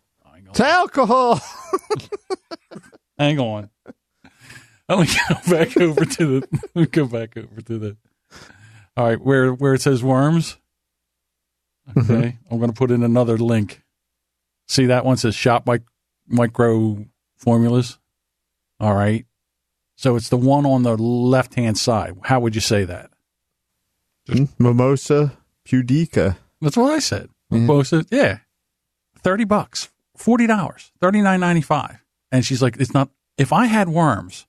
It's alcohol. Hang on. Let me go back over to the. Let me go back over to the. All right, where it says worms. Okay. I'm going to put in another link. See that one says shop micro formulas. All right. So it's the one on the left-hand side. How would you say that? Mimosa pudica. That's what I said. Mimosa, yeah. $30, $40, $39.95. And she's like, it's not, if I had worms,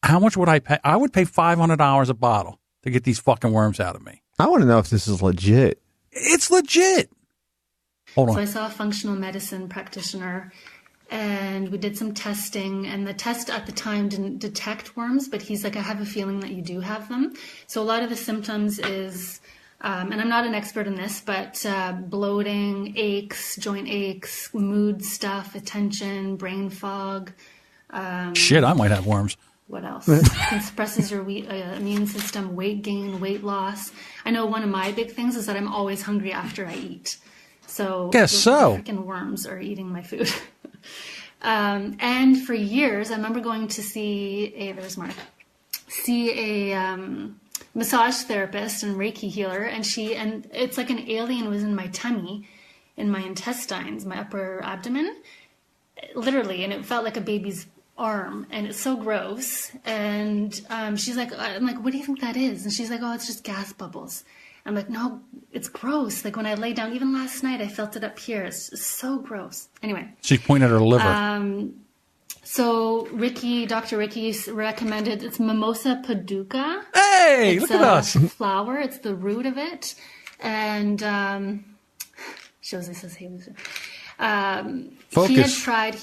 how much would I pay? I would pay $500 a bottle to get these fucking worms out of me. I want to know if this is legit. It's legit. Hold on. So I saw a functional medicine practitioner and we did some testing, and the test at the time didn't detect worms, but he's like, I have a feeling that you do have them. So a lot of the symptoms is, and I'm not an expert in this, but bloating, aches, joint aches, mood stuff, attention, brain fog. Shit, I might have worms. What else? It suppresses your immune system, weight gain, weight loss. I know one of my big things is that I'm always hungry after I eat. So guess so. Freaking worms are eating my food. And for years, I remember going to see a massage therapist and Reiki healer, and it's like an alien was in my tummy, in my intestines, my upper abdomen, literally, and it felt like a baby's arm, and it's so gross. And she's like, I'm like, what do you think that is? And she's like, oh, it's just gas bubbles. I'm like, no, it's gross. Like when I lay down, even last night, I felt it up here. It's just so gross. Anyway. She pointed at her liver. So Dr. Ricky recommended, it's Mimosa pudica. Hey, it's look at us. Flower. It's the root of it. And shows this says he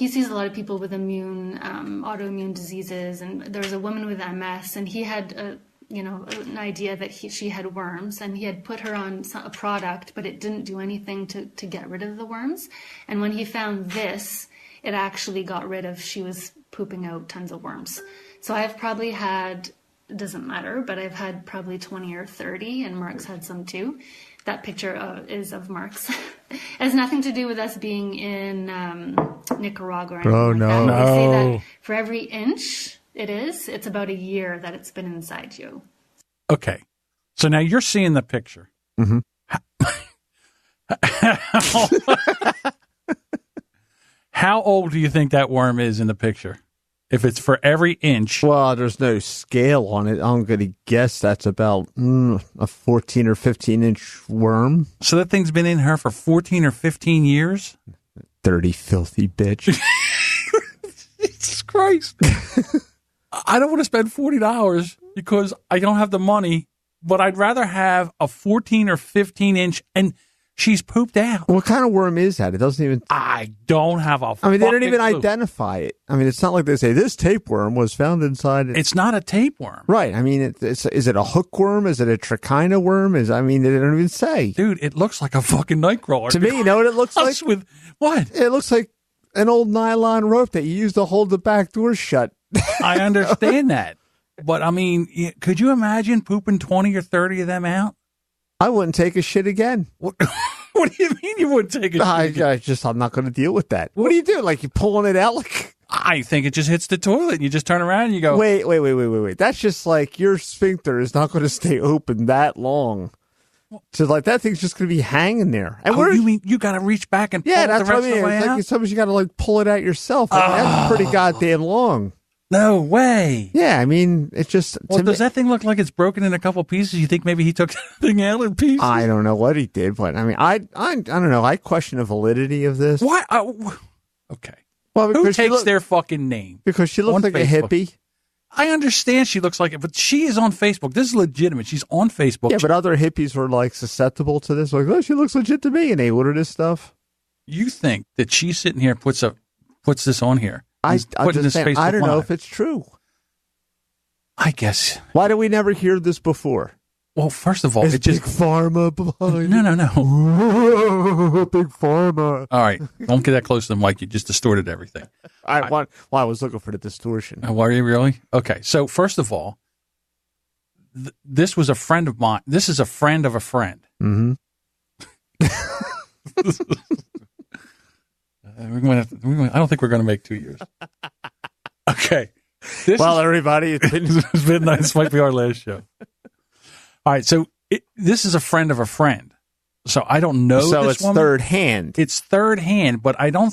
sees a lot of people with autoimmune diseases, and there was a woman with MS, and he had an idea that she had worms, and he had put her on a product, but it didn't do anything to get rid of the worms. And when he found this, it actually got rid of, she was pooping out tons of worms. So I've probably had, it doesn't matter, but I've had probably 20 or 30, and Mark's had some too. That picture is of Mark's. It has nothing to do with us being in Nicaragua or anything like that. They say that for every inch it's about a year that it's been inside you. Okay. So now you're seeing the picture. Mm-hmm. How old do you think that worm is in the picture? If it's for every inch. Well, there's no scale on it. I'm going to guess that's about a 14 or 15 inch worm. So that thing's been in her for 14 or 15 years? Dirty, filthy bitch. Jesus Christ. I don't want to spend $40 because I don't have the money, but I'd rather have a 14 or 15 inch, and she's pooped out. What kind of worm is that? It doesn't even... I don't have a they don't even clue. identify it. I mean, it's not like they say, this tapeworm was found inside... It's not a tapeworm. Right. I mean, is it a hookworm? Is it a trichina worm? They don't even say. Dude, it looks like a fucking nightcrawler. To me, you know what it looks like? With what? It looks like an old nylon rope that you use to hold the back door shut. I understand that. But, I mean, could you imagine pooping 20 or 30 of them out? I wouldn't take a shit again. What do you mean you wouldn't take a shit? I'm not going to deal with that. What do you do? Like, you pulling it out? Like, I think it just hits the toilet and you just turn around and you go... Wait. That's just like your sphincter is not going to stay open that long. So, like, that thing's just going to be hanging there. And you mean you got to reach back and pull it the rest of the way out? Like, sometimes you got to, like, pull it out yourself. That's pretty goddamn long. No way. Yeah, I mean, it's just... Well, does that thing look like it's broken in a couple pieces? You think maybe he took the thing out in pieces? I don't know what he did, but I mean, I don't know. I question the validity of this. Why? Okay. Well, who takes their fucking name? Because she looks like Facebook. A hippie. I understand she looks like it, but she is on Facebook. This is legitimate. She's on Facebook. Yeah, but other hippies were like susceptible to this. Like, oh, she looks legit to me, and they order this stuff. You think that she's sitting here puts this on here? I don't know if it's true. I guess. Why did we never hear this before? Well, first of all, it's Big Pharma behind. No. Big Pharma. All right, don't get that close to the mic. You just distorted everything. I was looking for the distortion. Were you really? Okay, so first of all, this was a friend of mine. This is a friend of a friend. Mm-hmm. I don't think we're going to make 2 years. Okay. Everybody, it's been nice. This might be our last show. All right. So this is a friend of a friend. So I don't know. So this it's woman. third hand. It's third hand, but I don't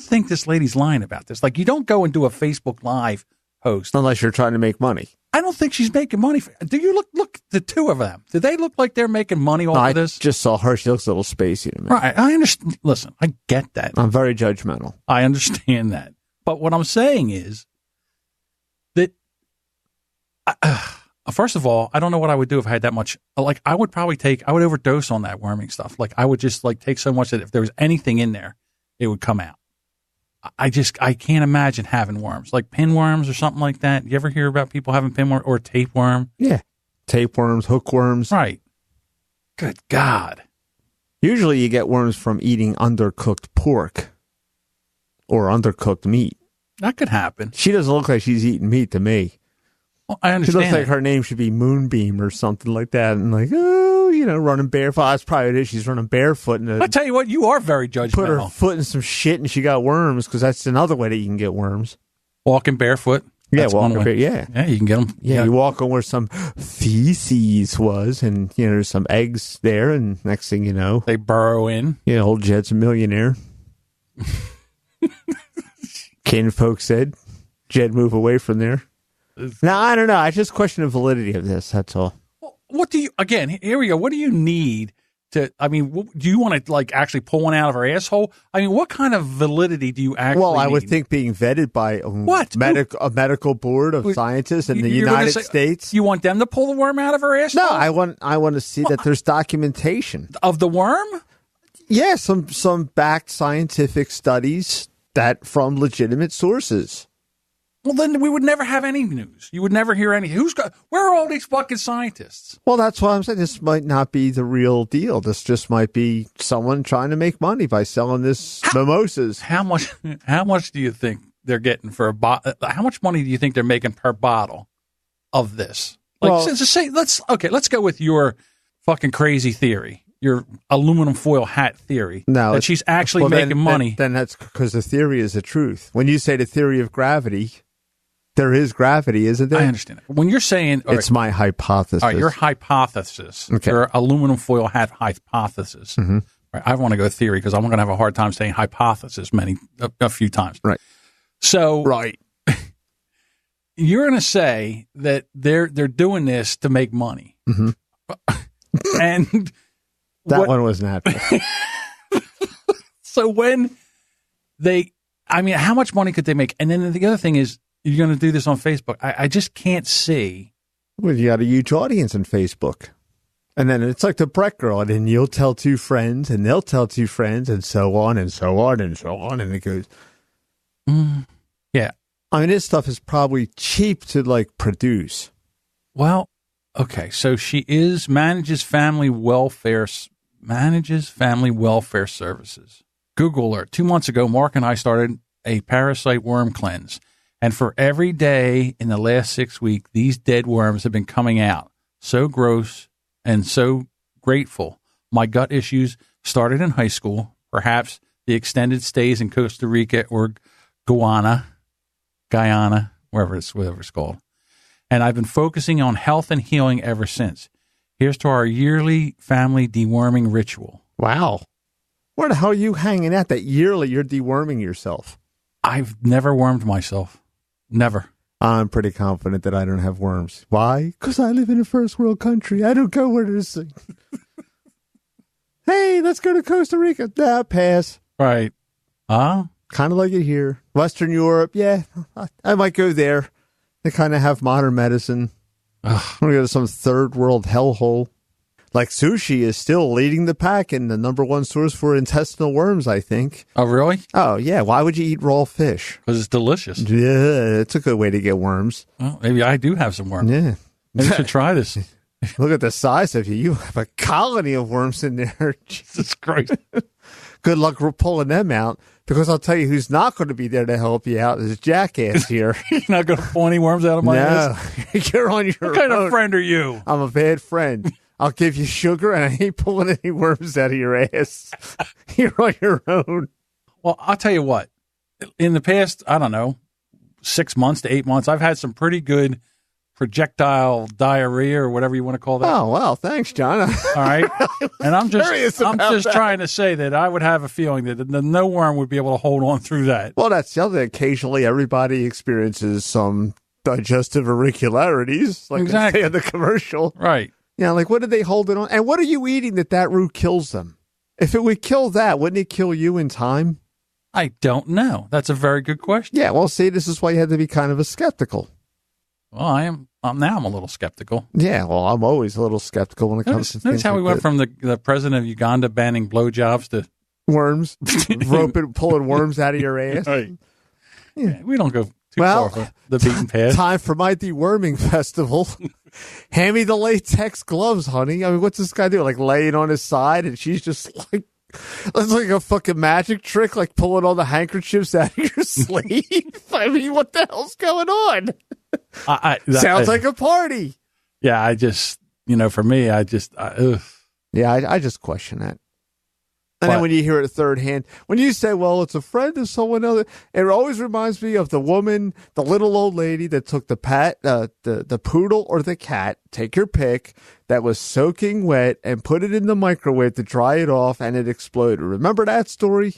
think this lady's lying about this. Like, you don't go and do a Facebook Live post Unless you're trying to make money. I don't think she's making money. Do you look the two of them? Do they look like they're making money off of this? I just saw her. She looks a little spacey to me. Right. I understand. Listen, I get that. I'm very judgmental. I understand that. But what I'm saying is that, first of all, I don't know what I would do if I had that much. Like, I would overdose on that worming stuff. Like, I would just take so much that if there was anything in there, it would come out. I can't imagine having worms, like pinworms or something like that. You ever hear about people having pinworm or tapeworm? Yeah. Tapeworms, hookworms. Right. Good God. Usually you get worms from eating undercooked pork or undercooked meat. That could happen. She doesn't look like she's eating meat to me. Well, I She understand. looks like her name should be Moonbeam or something like that. And like, oh, running barefoot. That's probably it is. She's running barefoot. I tell you what, you are very judgmental. Put her foot in some shit and she got worms, because that's another way that you can get worms. Walking barefoot. Yeah, walking barefoot. Yeah. Yeah, you can get them. Yeah, you walk on where some feces was, and there's some eggs there, and next thing you know, they burrow in. Yeah, old Jed's a millionaire. Kin folks said, Jed, move away from there. Now, I don't know. I just question the validity of this. That's all. What do you, again, here we go. What do you need to, do you want to actually pull one out of her asshole? I mean, what kind of validity do you actually Well, I need? would think being vetted by a medical board of scientists in the United States. You want them to pull the worm out of her asshole? No, I want to see that there's documentation. Of the worm? Yeah, some backed scientific studies that from legitimate sources. Well, then we would never have any news. You would never hear any. Where are all these fucking scientists? Well, that's why I'm saying this might not be the real deal. This just might be someone trying to make money by selling this mimosas. How much do you think they're getting for a bottle? How much money do you think they're making per bottle of this? Let's go with your fucking crazy theory. Your aluminum foil hat theory. No, that she's actually making money. Then that's because the theory is the truth. When you say the theory of gravity, there is gravity, isn't there? I understand it. When you're saying... It's my hypothesis. All right, your hypothesis. Okay. Your aluminum foil hat hypothesis. Mm-hmm. Right, I want to go theory because I'm going to have a hard time saying hypothesis a few times. Right. So... Right. You're going to say that they're doing this to make money. Mm-hmm. And... one was natural. So when they... how much money could they make? And then the other thing is, you're going to do this on Facebook. I just can't see. Well, you got a huge audience on Facebook. And then it's like the Brett girl. And then you'll tell two friends, and they'll tell two friends, and so on, and so on, and so on. And it goes. Yeah. This stuff is probably cheap to, produce. Well, okay. So she manages family welfare services. Google alert. 2 months ago, Mark and I started a parasite worm cleanse. And for every day in the last 6 weeks, these dead worms have been coming out. So gross and so grateful. My gut issues started in high school, perhaps the extended stays in Costa Rica or Guyana, wherever it's called. And I've been focusing on health and healing ever since. Here's to our yearly family deworming ritual. Wow. Where the hell are you hanging at that yearly you're deworming yourself? I've never wormed myself. Never. I'm pretty confident that I don't have worms. Why? Because I live in a first world country. I don't go where there's... Hey, let's go to Costa Rica. Nah, pass. Right. Kind of like it here. Western Europe, yeah. I might go there. They kind of have modern medicine. I'm going to go to some third world hellhole. Like sushi is still leading the pack and the number one source for intestinal worms, I think. Oh, really? Oh, yeah. Why would you eat raw fish? Because it's delicious. Yeah, it's a good way to get worms. Well, maybe I do have some worms. Yeah. Maybe I should try this. Look at the size of you. You have a colony of worms in there. Jesus Christ. Good luck pulling them out, because I'll tell you who's not going to be there to help you out is Jackass here. You're not going to pull any worms out of my ass? No. You're on your own. What kind of friend are you? I'm a bad friend. I'll give you sugar, and I ain't pulling any worms out of your ass. You're on your own. Well, I'll tell you what. In the past, 6 months to 8 months, I've had some pretty good projectile diarrhea or whatever you want to call that. Oh, well, thanks, John. All right. And I'm curious just about that. trying to say that I would have a feeling that no worm would be able to hold on through that. Well, that's the other thing. Occasionally, everybody experiences some digestive irregularities, like Exactly. they say in the commercial. Right. Yeah, like what did they hold it on? And what are you eating that root kills them? If it would kill that, wouldn't it kill you in time? I don't know. That's a very good question. Yeah, well, see, this is why you had to be kind of a skeptical. Well, I'm now I'm a little skeptical. Yeah, well, I'm always a little skeptical when it comes to Notice things how we like went that. from the president of Uganda banning blowjobs to Worms, pulling worms out of your ass. Right. Yeah, we don't go too Well, far from the beaten path. Time for my deworming festival. Hand me the latex gloves, honey. I mean, what's this guy doing? Like laying on his side, and she's just like, it's like a fucking magic trick, like pulling all the handkerchiefs out of your sleeve. I mean, what the hell's going on? Sounds like a party. Yeah, I just, for me, ugh. Yeah, I just question that. And then when you hear it third hand, when you say, well, it's a friend of someone else, it always reminds me of the woman, the little old lady that took the poodle or the cat, take your pick, that was soaking wet and put it in the microwave to dry it off and it exploded. Remember that story?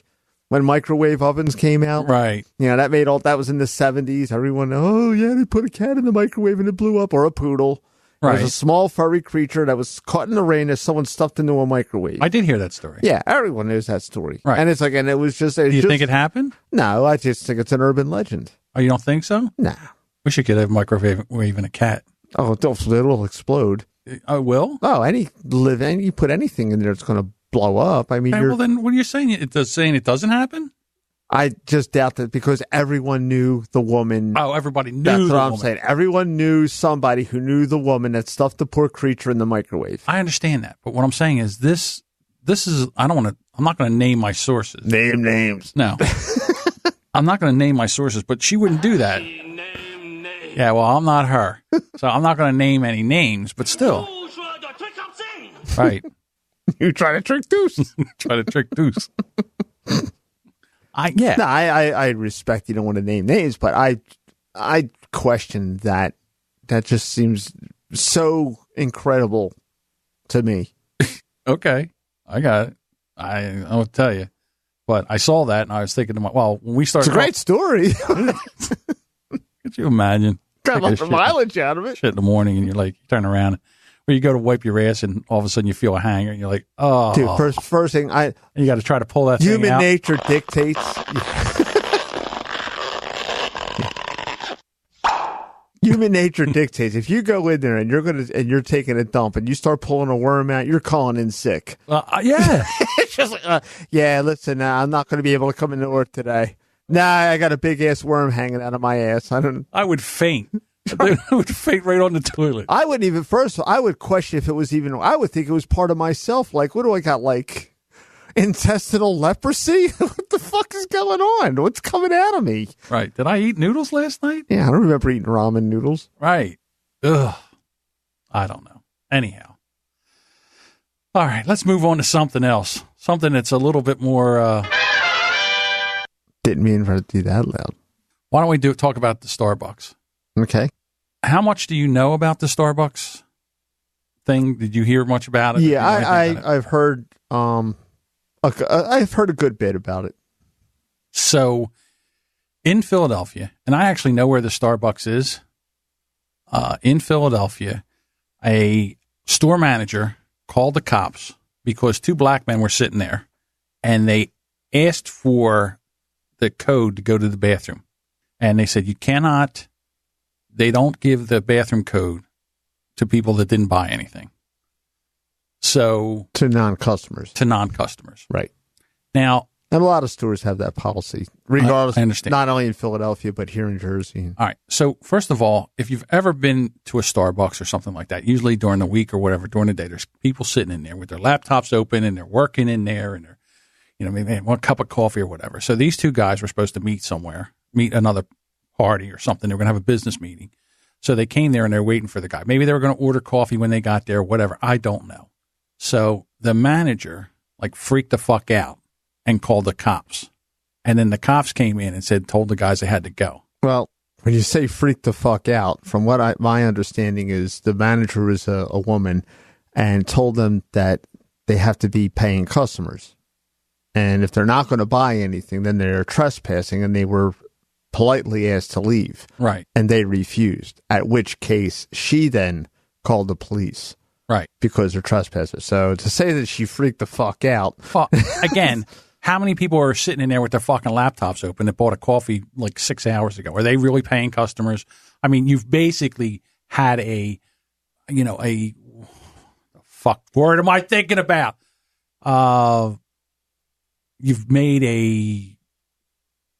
When microwave ovens came out? Right. Yeah, that was in the 70s. Everyone, oh, yeah, they put a cat in the microwave and it blew up, or a poodle. Right. It was a small furry creature that was caught in the rain as someone stuffed into a microwave. I did hear that story. Yeah, everyone knows that story. Right. And it's like, and it was just. Do you think it happened? No, I just think it's an urban legend. Oh, you don't think so? No. We should get a microwave in a cat. Oh, it'll explode. Oh, it will? Oh, you put anything in there, it's going to blow up. I mean, Okay, well, then what are you saying? Saying it doesn't happen? I just doubt that because everyone knew the woman. Oh, everybody knew That's the what I'm woman. saying. Everyone knew somebody who knew the woman that stuffed the poor creature in the microwave. I understand that. But what I'm saying is this is, I'm not going to name my sources. Name names. No. I'm not going to name my sources, but she wouldn't do that. Yeah, well, I'm not her. So I'm not going to name any names, but still. Right. You try to trick Deuce. Try to trick Deuce. No, I respect you don't want to name names, but I question that. That just seems so incredible to me. Okay. I got it. I'll tell you. But I saw that and I was thinking to myself, when we started. It's a great story. Could you imagine? Got a lot of mileage out of it. Shit in the morning and you're like, you turn around. Or you go to wipe your ass and all of a sudden you feel a hanger and you're like, oh. Dude, first thing, you got to try to pull that thing out. Human nature dictates. Human nature dictates. If you go in there and you're taking a dump and you start pulling a worm out, you're calling in sick. Yeah. It's just like, yeah, listen, I'm not going to be able to come into work today. Nah, I got a big ass worm hanging out of my ass. I would faint. I would faint right on the toilet. I wouldn't even, first, I would question if it was even, I would think it was part of myself. Like, what do I got, like, intestinal leprosy? What the fuck is going on? What's coming out of me? Right. Did I eat noodles last night? Yeah, I don't remember eating ramen noodles. Right. Ugh. I don't know. Anyhow. All right, let's move on to something else. Something that's a little bit more... Didn't mean for it to be that loud. Why don't we talk about the Starbucks? Okay. How much do you know about the Starbucks thing? Did you hear much about it? Yeah, I've heard I've heard a good bit about it. So in Philadelphia, and I actually know where the Starbucks is. In Philadelphia, a store manager called the cops because two black men were sitting there and they asked for the code to go to the bathroom. And they said, they don't give the bathroom code to people that didn't buy anything. So to non-customers. Right. Now, and a lot of stores have that policy, regardless. I understand. Not only in Philadelphia, but here in Jersey. All right. So first of all, if you've ever been to a Starbucks or something like that, usually during the week or whatever, during the day, there's people sitting in there with their laptops open and they're working in there and they're, maybe they have one cup of coffee or whatever. So these two guys were supposed to meet another party or something. They were going to have a business meeting. So they came there and they're waiting for the guy. Maybe they were going to order coffee when they got there, whatever. I don't know. So the manager freaked the fuck out and called the cops. And then the cops came in and told the guys they had to go. Well, When you say freak the fuck out, from what my understanding is, the manager is a woman and told them that they have to be paying customers. And if they're not going to buy anything, then they're trespassing, and they were politely asked to leave. Right. And they refused, at which case she then called the police. Right. Because they're trespassers. So to say that she freaked the fuck out. Again, how many people are sitting in there with their fucking laptops open that bought a coffee like 6 hours ago? Are they really paying customers? I mean, you've basically had fuck word am I thinking about? You've made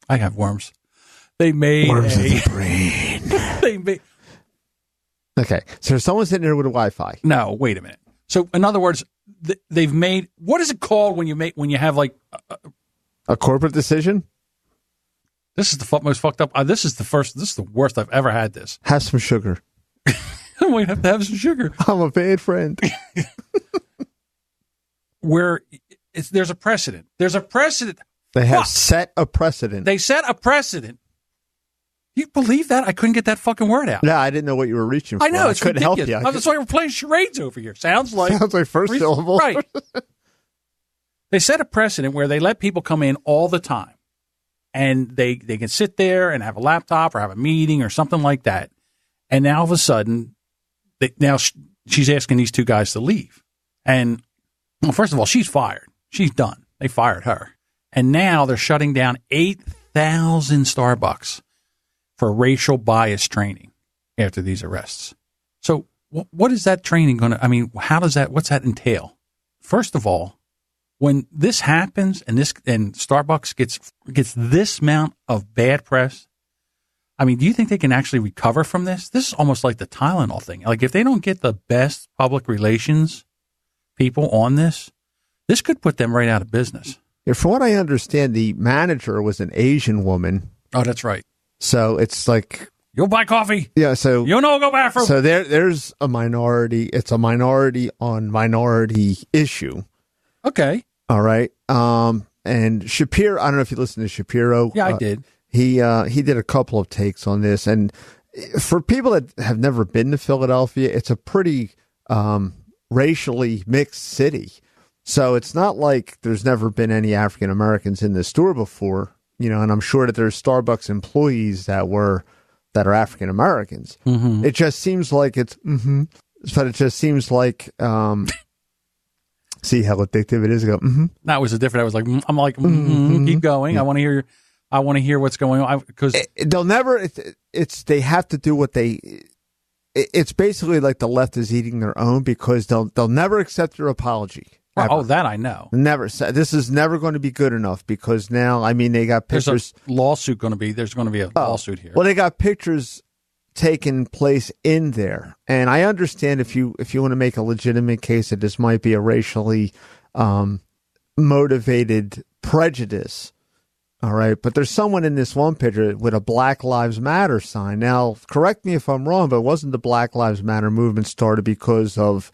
I have worms. They made worms of the brain. Okay, so someone's sitting there with a Wi-Fi. No, wait a minute. So, in other words, they've made, what is it called when you have like a corporate decision? This is the most fucked up. This is the worst I've ever had this. Have some sugar. I might have to have some sugar. I'm a bad friend. Where there's a precedent. There's a precedent. They have set a precedent. They set a precedent. You believe that? I couldn't get that fucking word out. No, I didn't know what you were reaching for. I know, it's couldn't ridiculous. help you. That's why we're playing charades over here. Sounds like first syllable. Right. They set a precedent where they let people come in all the time. And they can sit there and have a laptop or have a meeting or something like that. And now all of a sudden, she's asking these two guys to leave. And, well, first of all, she's fired. She's done. They fired her. And now they're shutting down 8,000 Starbucks for racial bias training after these arrests. So what is that training going to, what's that entail? First of all, when this happens and Starbucks gets this amount of bad press, do you think they can actually recover from this? This is almost like the Tylenol thing. Like, if they don't get the best public relations people on this could put them right out of business. Yeah, from what I understand, the manager was an Asian woman. Oh, that's right. So it's like, you'll buy coffee. Yeah. So you'll go bathroom. So there's a minority. It's a minority on minority issue. Okay. All right. And Shapiro, I don't know if you listened to Shapiro. Yeah, I did. He did a couple of takes on this, and for people that have never been to Philadelphia, it's a pretty racially mixed city. So it's not like there's never been any African Americans in the store before, and I'm sure that there's Starbucks employees that are African Americans. Mm-hmm. It just seems like but it just seems like, see how addictive it is. Go, That was keep going. Yeah. I want to hear what's going on, because they'll never, they have to do what it's basically like the left is eating their own, because they'll never accept your apology. Ever. Oh, that I know. Never. This is never going to be good enough, because now, they got pictures. There's a lawsuit going to be. There's going to be a lawsuit here. Well, they got pictures taking place in there, and I understand if you want to make a legitimate case that this might be a racially motivated prejudice. All right, but there's someone in this one picture with a Black Lives Matter sign. Now, correct me if I'm wrong, but wasn't the Black Lives Matter movement started because of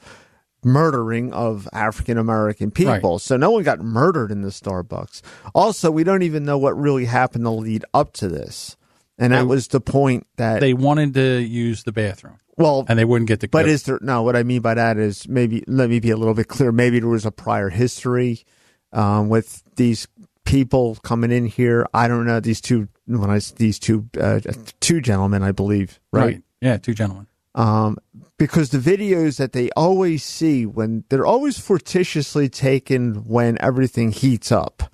murdering of African American people? Right. So no one got murdered in the Starbucks. Also, we don't even know what really happened to lead up to this. And that was the point, that they wanted to use the bathroom. Well, and they wouldn't get the But is there, no, what I mean by that is, maybe, let me be a little bit clear. Maybe there was a prior history with these people coming in here. I don't know. Two gentlemen, I believe, right? Yeah, two gentlemen. Because the videos that they always see, when they're always fortuitously taken when everything heats up.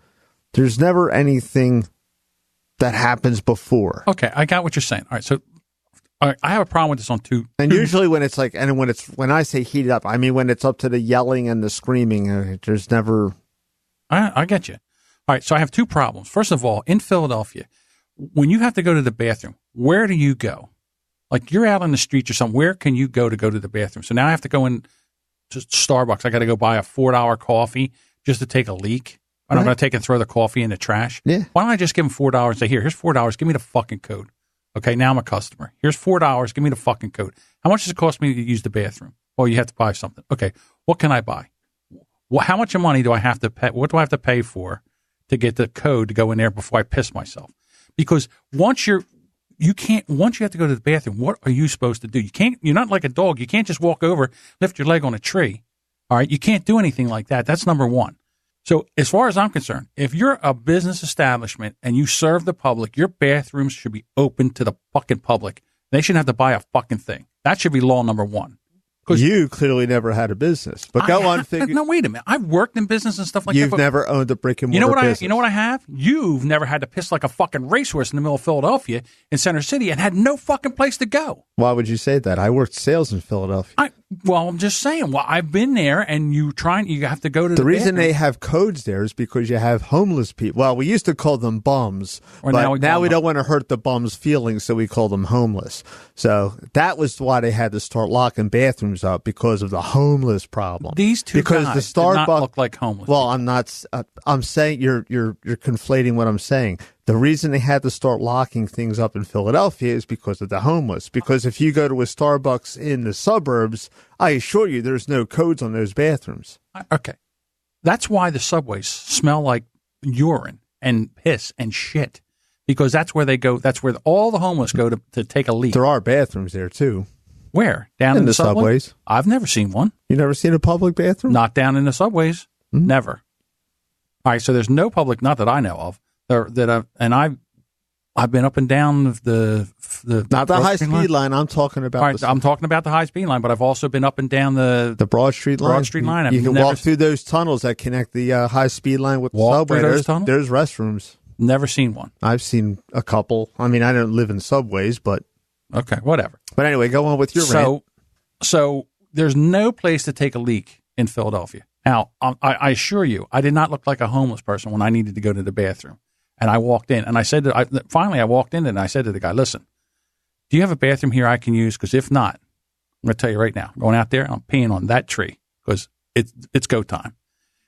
There's never anything that happens before. Okay, I got what you're saying. All right, so I have a problem with this on two. And usually when it's like, and when I say heated up, I mean when it's up to the yelling and the screaming. There's never. I get you. All right, so I have two problems. First of all, in Philadelphia, when you have to go to the bathroom, where do you go? Like, you're out on the streets or something. Where can you go to the bathroom? So now I have to go in to Starbucks. I got to go buy a $4 coffee just to take a leak. And I'm going to take and throw the coffee in the trash. Yeah. Why don't I just give them $4 and say, here's $4. Give me the fucking code. Okay, now I'm a customer. Here's $4. Give me the fucking code. How much does it cost me to use the bathroom? Well, you have to buy something. Okay, what can I buy? How much money do I have to pay? What do I have to pay for to get the code to go in there before I piss myself? Because once you can't, once you have to go to the bathroom, what are you supposed to do? You're not like a dog. You can't just walk over, lift your leg on a tree. All right. You can't do anything like that. That's number one. So as far as I'm concerned, if you're a business establishment and you serve the public, your bathrooms should be open to the fucking public. They shouldn't have to buy a fucking thing. That should be law number one. You clearly never had a business, but go on. No, wait a minute. I've worked in business and stuff like that. You've never owned a brick and mortar business. You know what I have? You've never had to piss like a fucking racehorse in the middle of Philadelphia in Center City and had no fucking place to go. Why would you say that? I worked sales in Philadelphia. I'm just saying. Well, I've been there, and you have to go to the reason bathroom. they have codes there is because you have homeless people. Well, we used to call them bums, but now we don't want to hurt the bums' feelings, so we call them homeless. So that was why they had to start locking bathrooms up, because of the homeless problem. These two guys did not look like homeless. Well, I'm not. I'm saying you're conflating what I'm saying. The reason they had to start locking things up in Philadelphia is because of the homeless. Because if you go to a Starbucks in the suburbs, I assure you there's no codes on those bathrooms. Okay. That's why the subways smell like urine and piss and shit. Because that's where they go. That's where all the homeless go to take a leak. There are bathrooms there, too. Where? Down in the subways? I've never seen one. You never seen a public bathroom? Not down in the subways. Mm-hmm. Never. All right, so there's no public, not that I know of. I've been up and down the not the high speed line. I'm talking about. All right, I'm talking about the high speed line, but I've also been up and down the Broad Street line. Broad Street line. You can walk through those tunnels that connect the high speed line with the subway. There's restrooms. Never seen one. I've seen a couple. I mean, I don't live in subways, but okay, whatever. But anyway, go on with your rant. So there's no place to take a leak in Philadelphia. Now, I assure you, I did not look like a homeless person when I needed to go to the bathroom. And I walked in, and I said, finally I walked in, and I said to the guy, listen, do you have a bathroom here I can use? Because if not, I'm going to tell you right now, I'm going out there, and I'm peeing on that tree because it's go time.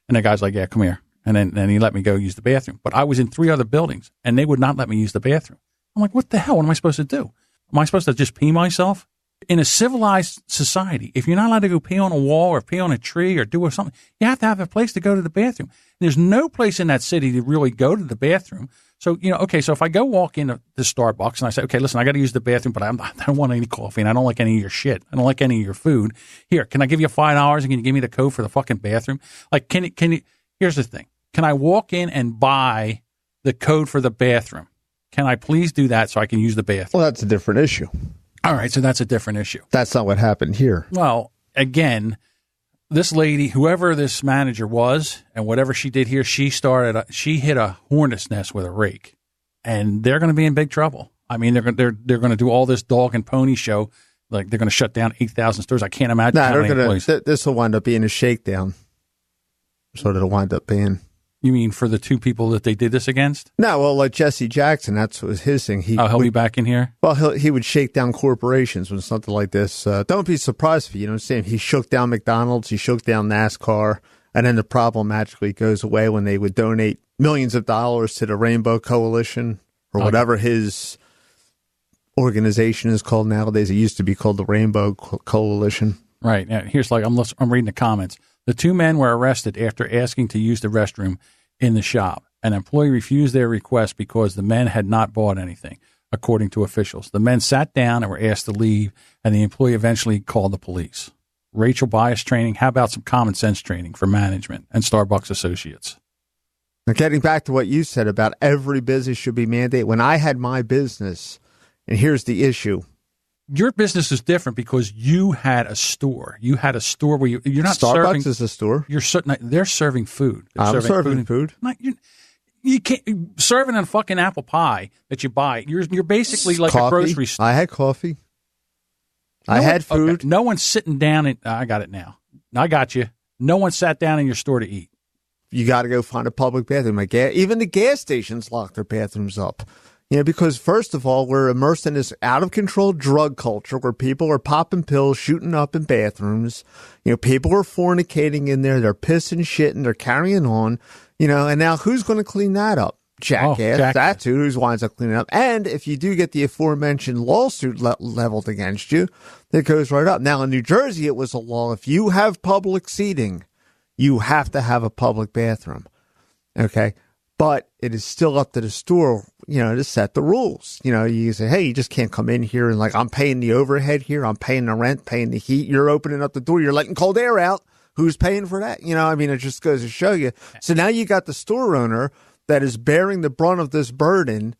And the guy's like, yeah, come here. And then he let me go use the bathroom. But I was in 3 other buildings, and they would not let me use the bathroom. I'm like, what the hell? What am I supposed to do? Am I supposed to just pee myself? In a civilized society, if you're not allowed to go pee on a wall or pee on a tree or do something, you have to have a place to go to the bathroom. There's no place in that city to really go to the bathroom. So, so if I go walk into the Starbucks and I say, okay, listen, I got to use the bathroom, but I don't want any coffee and I don't like any of your shit. I don't like any of your food. Here, can I give you $5 and can you give me the code for the fucking bathroom? Like, can you, here's the thing. Can I walk in and buy the code for the bathroom? Can I please do that so I can use the bathroom? Well, that's a different issue. All right, so that's a different issue. That's not what happened here. Well, again, this lady, whoever this manager was, and whatever she did here, she hit a hornet's nest with a rake, and they're going to be in big trouble. I mean, they're going to do all this dog and pony show, like they're going to shut down 8,000 stores. I can't imagine. This will wind up being a shakedown. That's what it'll wind up being. You mean for the 2 people that they did this against? No, well, like Jesse Jackson, that's what was his thing. He'll be back in here? Well, he would shake down corporations when something like this. Don't be surprised if you know what I'm saying. He shook down McDonald's, he shook down NASCAR, and then the problem magically goes away when they would donate millions of dollars to the Rainbow Coalition or whatever his organization is called nowadays. It used to be called the Rainbow Coalition. Right. Here's I'm reading the comments. The 2 men were arrested after asking to use the restroom in the shop. An employee refused their request because the men had not bought anything, according to officials. The men sat down and were asked to leave, and the employee eventually called the police. Racial bias training. How about some common sense training for management and Starbucks associates? Now, getting back to what you said about every business should be mandated. When I had my business, and here's the issue. Your business is different because you had a store. You had a store where you're not Starbucks serving. Starbucks is a store. They're serving food. I'm serving food. You can't serving a fucking apple pie that you buy. You're basically like coffee. A grocery store. I had coffee. I had food. Okay. No one's sitting down. I got it now. I got you. No one sat down in your store to eat. You got to go find a public bathroom. Even the gas stations lock their bathrooms up. Because first of all, we're immersed in this out of control drug culture where people are popping pills, shooting up in bathrooms. People are fornicating in there. They're pissing, shitting. They're carrying on. And now who's going to clean that up? Jackass. That's who winds up cleaning up. And if you do get the aforementioned lawsuit leveled against you, that goes right up. Now in New Jersey, it was a law. If you have public seating, you have to have a public bathroom. Okay. But it is still up to the store, to set the rules. You say, hey, you just can't come in here and like, I'm paying the overhead here. I'm paying the rent, paying the heat. You're opening up the door. You're letting cold air out. Who's paying for that? It just goes to show you. So now you got the store owner that is bearing the brunt of this burden,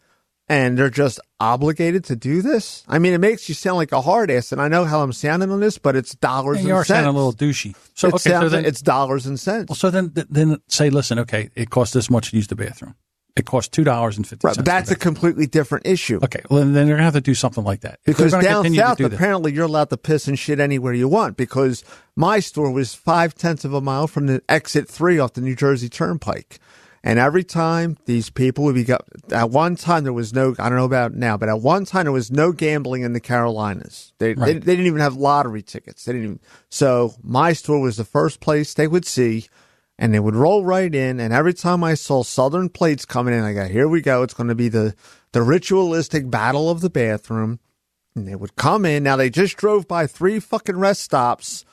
and they're just obligated to do this. I mean, it makes you sound like a hard ass, and I know how I'm sounding on this, but it's dollars and cents. You are sounding a little douchey. So then it's dollars and cents. Well, so then say, listen, okay, it costs this much to use the bathroom. It costs $2.50. Right, but that's a completely different issue. Okay, well, then they're going to have to do something like that. Because down south, apparently, you're allowed to piss and shit anywhere you want. Because my store was 0.5 of a mile from the exit 3 off the New Jersey Turnpike. And every time these people would be, at one time there was no, I don't know about now, but at one time there was no gambling in the Carolinas. They didn't even have lottery tickets. So my store was the first place they would see, and they would roll right in. And every time I saw Southern plates coming in, I go, here we go. It's going to be the ritualistic battle of the bathroom. And they would come in. Now they just drove by 3 fucking rest stops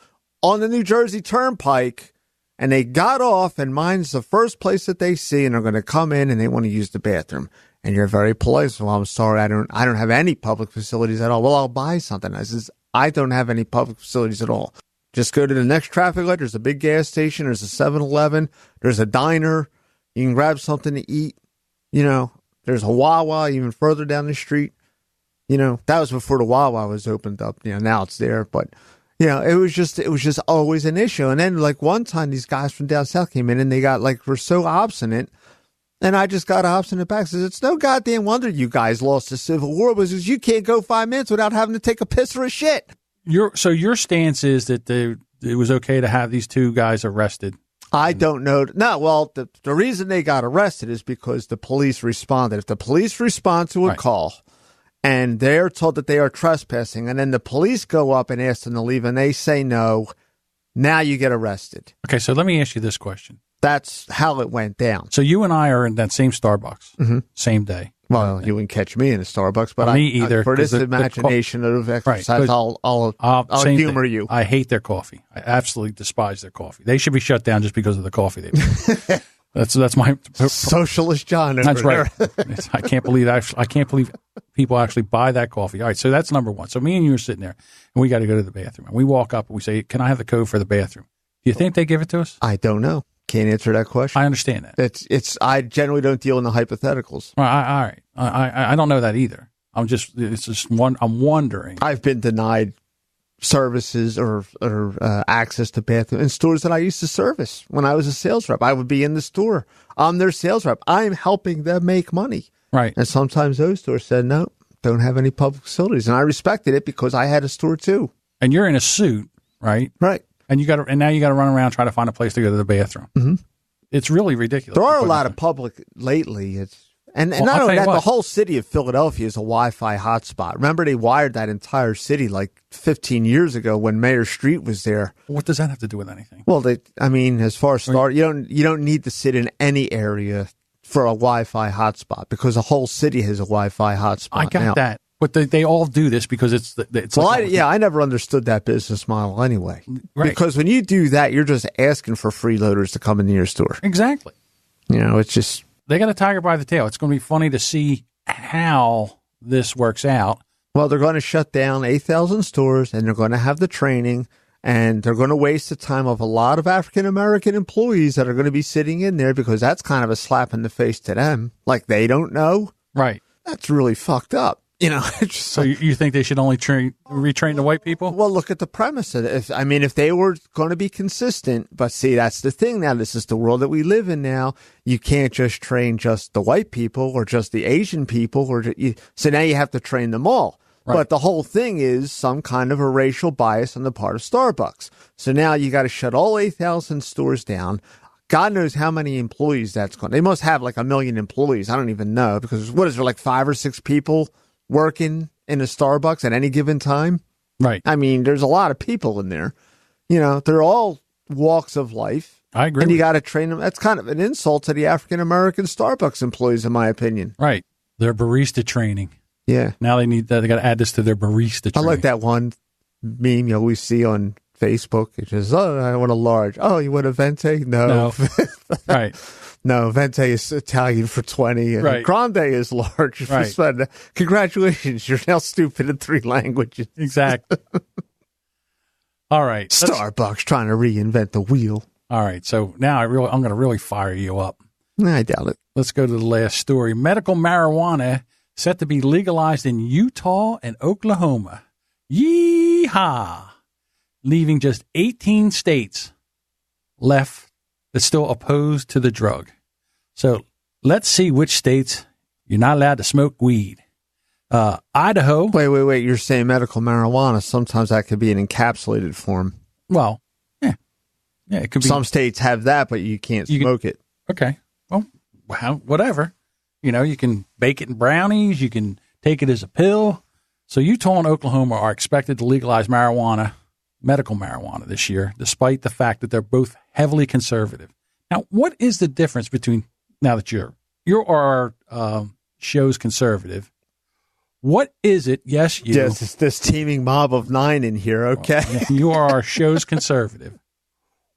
on the New Jersey Turnpike. And they got off, and mine's the first place that they see, and they're going to come in and they want to use the bathroom. And you're very polite. So, well, I'm sorry, I don't have any public facilities at all. Well, I'll buy something. I says, I don't have any public facilities at all. Just go to the next traffic light. There's a big gas station. There's a 7-Eleven. There's a diner. You can grab something to eat. There's a Wawa even further down the street. That was before the Wawa was opened up. Now it's there, but. It was just always an issue. And then like one time these guys from down south came in and they were so obstinate, and I just got obstinate back. Says, it's no goddamn wonder you guys lost the Civil War, because you can't go 5 minutes without having to take a piss or a shit. Your stance is that it was okay to have these 2 guys arrested. I don't know. No, well, the reason they got arrested is because the police responded. If the police respond to a call, and they're told that they are trespassing, and then the police go up and ask them to leave, and they say no, now you get arrested. Okay, so let me ask you this question. That's how it went down. So you and I are in that same Starbucks, same day. Well, you wouldn't catch me in a Starbucks, but me either. For this imagination of exercise, I'll humor you. I hate their coffee. I absolutely despise their coffee. They should be shut down just because of the coffee they make. That's my socialist John. That's right. I can't believe people actually buy that coffee. All right, so that's number one. So me and you are sitting there, and we got to go to the bathroom. And we walk up and we say, "Can I have the code for the bathroom?" Do you think they give it to us? I don't know. Can't answer that question. I understand that. I generally don't deal in the hypotheticals. All right. I don't know that either. I'm wondering. I've been denied services or access to bathroom in stores that I used to service when I was a sales rep. I would be in the store. I'm their sales rep. I'm helping them make money. Right. And sometimes those stores said, no, don't have any public facilities. And I respected it because I had a store too. And you're in a suit, right? Right. And now you got to run around trying to find a place to go to the bathroom. Mm-hmm. It's really ridiculous. There are a lot of public lately. And not only that, the whole city of Philadelphia is a Wi-Fi hotspot. Remember, they wired that entire city like 15 years ago when Mayor Street was there. What does that have to do with anything? Well, as far as you don't need to sit in any area for a Wi-Fi hotspot because the whole city has a Wi-Fi hotspot. I got that, but they all do this because it's. Well, I never understood that business model anyway. Right. Because when you do that, you're just asking for freeloaders to come into your store. Exactly. It's just. They got a tiger by the tail. It's going to be funny to see how this works out. Well, they're going to shut down 8,000 stores, and they're going to have the training, and they're going to waste the time of a lot of African-American employees that are going to be sitting in there because that's kind of a slap in the face to them. Like, they don't know. Right. That's really fucked up. So you think they should only retrain the white people? Well, look at the premise of it. If they were going to be consistent, but see, that's the thing now. This is the world that we live in now. You can't just train just the white people or just the Asian people. So now you have to train them all. Right. But the whole thing is some kind of a racial bias on the part of Starbucks. So now you got to shut all 8,000 stores down. God knows how many employees that's going. They must have like 1 million employees. I don't even know because what is there, like 5 or 6 people working in a Starbucks at any given time? Right. I mean, there's a lot of people in there. They're all walks of life. I agree. And you got to train them. That's kind of an insult to the African-American Starbucks employees, in my opinion. Right. Their barista training. Yeah. Now they got to add this to their barista training. I like that one meme you always see on Facebook. It says, I want a large. Oh, you want a venti? No. Right. No, Venti is Italian for 20. And Right. Grande is large. Right. Congratulations, you're now stupid in 3 languages. Exactly. All right. Starbucks trying to reinvent the wheel. All right. So now I'm going to really fire you up. I doubt it. Let's go to the last story. Medical marijuana set to be legalized in Utah and Oklahoma. Yeehaw! Leaving just 18 states left that's still opposed to the drug. So let's see which states you're not allowed to smoke weed. Idaho. Wait. You're saying medical marijuana. Sometimes that could be an encapsulated form. Well, yeah, it could be. Some states have that, but you can't smoke it. Okay. Well, whatever. You can bake it in brownies. You can take it as a pill. So Utah and Oklahoma are expected to legalize marijuana, medical marijuana this year, despite the fact that they're both heavily conservative. Now, what is the difference between, now that you're our show's conservative, what is it? Yes, you. Yes, it's this teeming mob of 9 in here, okay? Well, you are our show's conservative.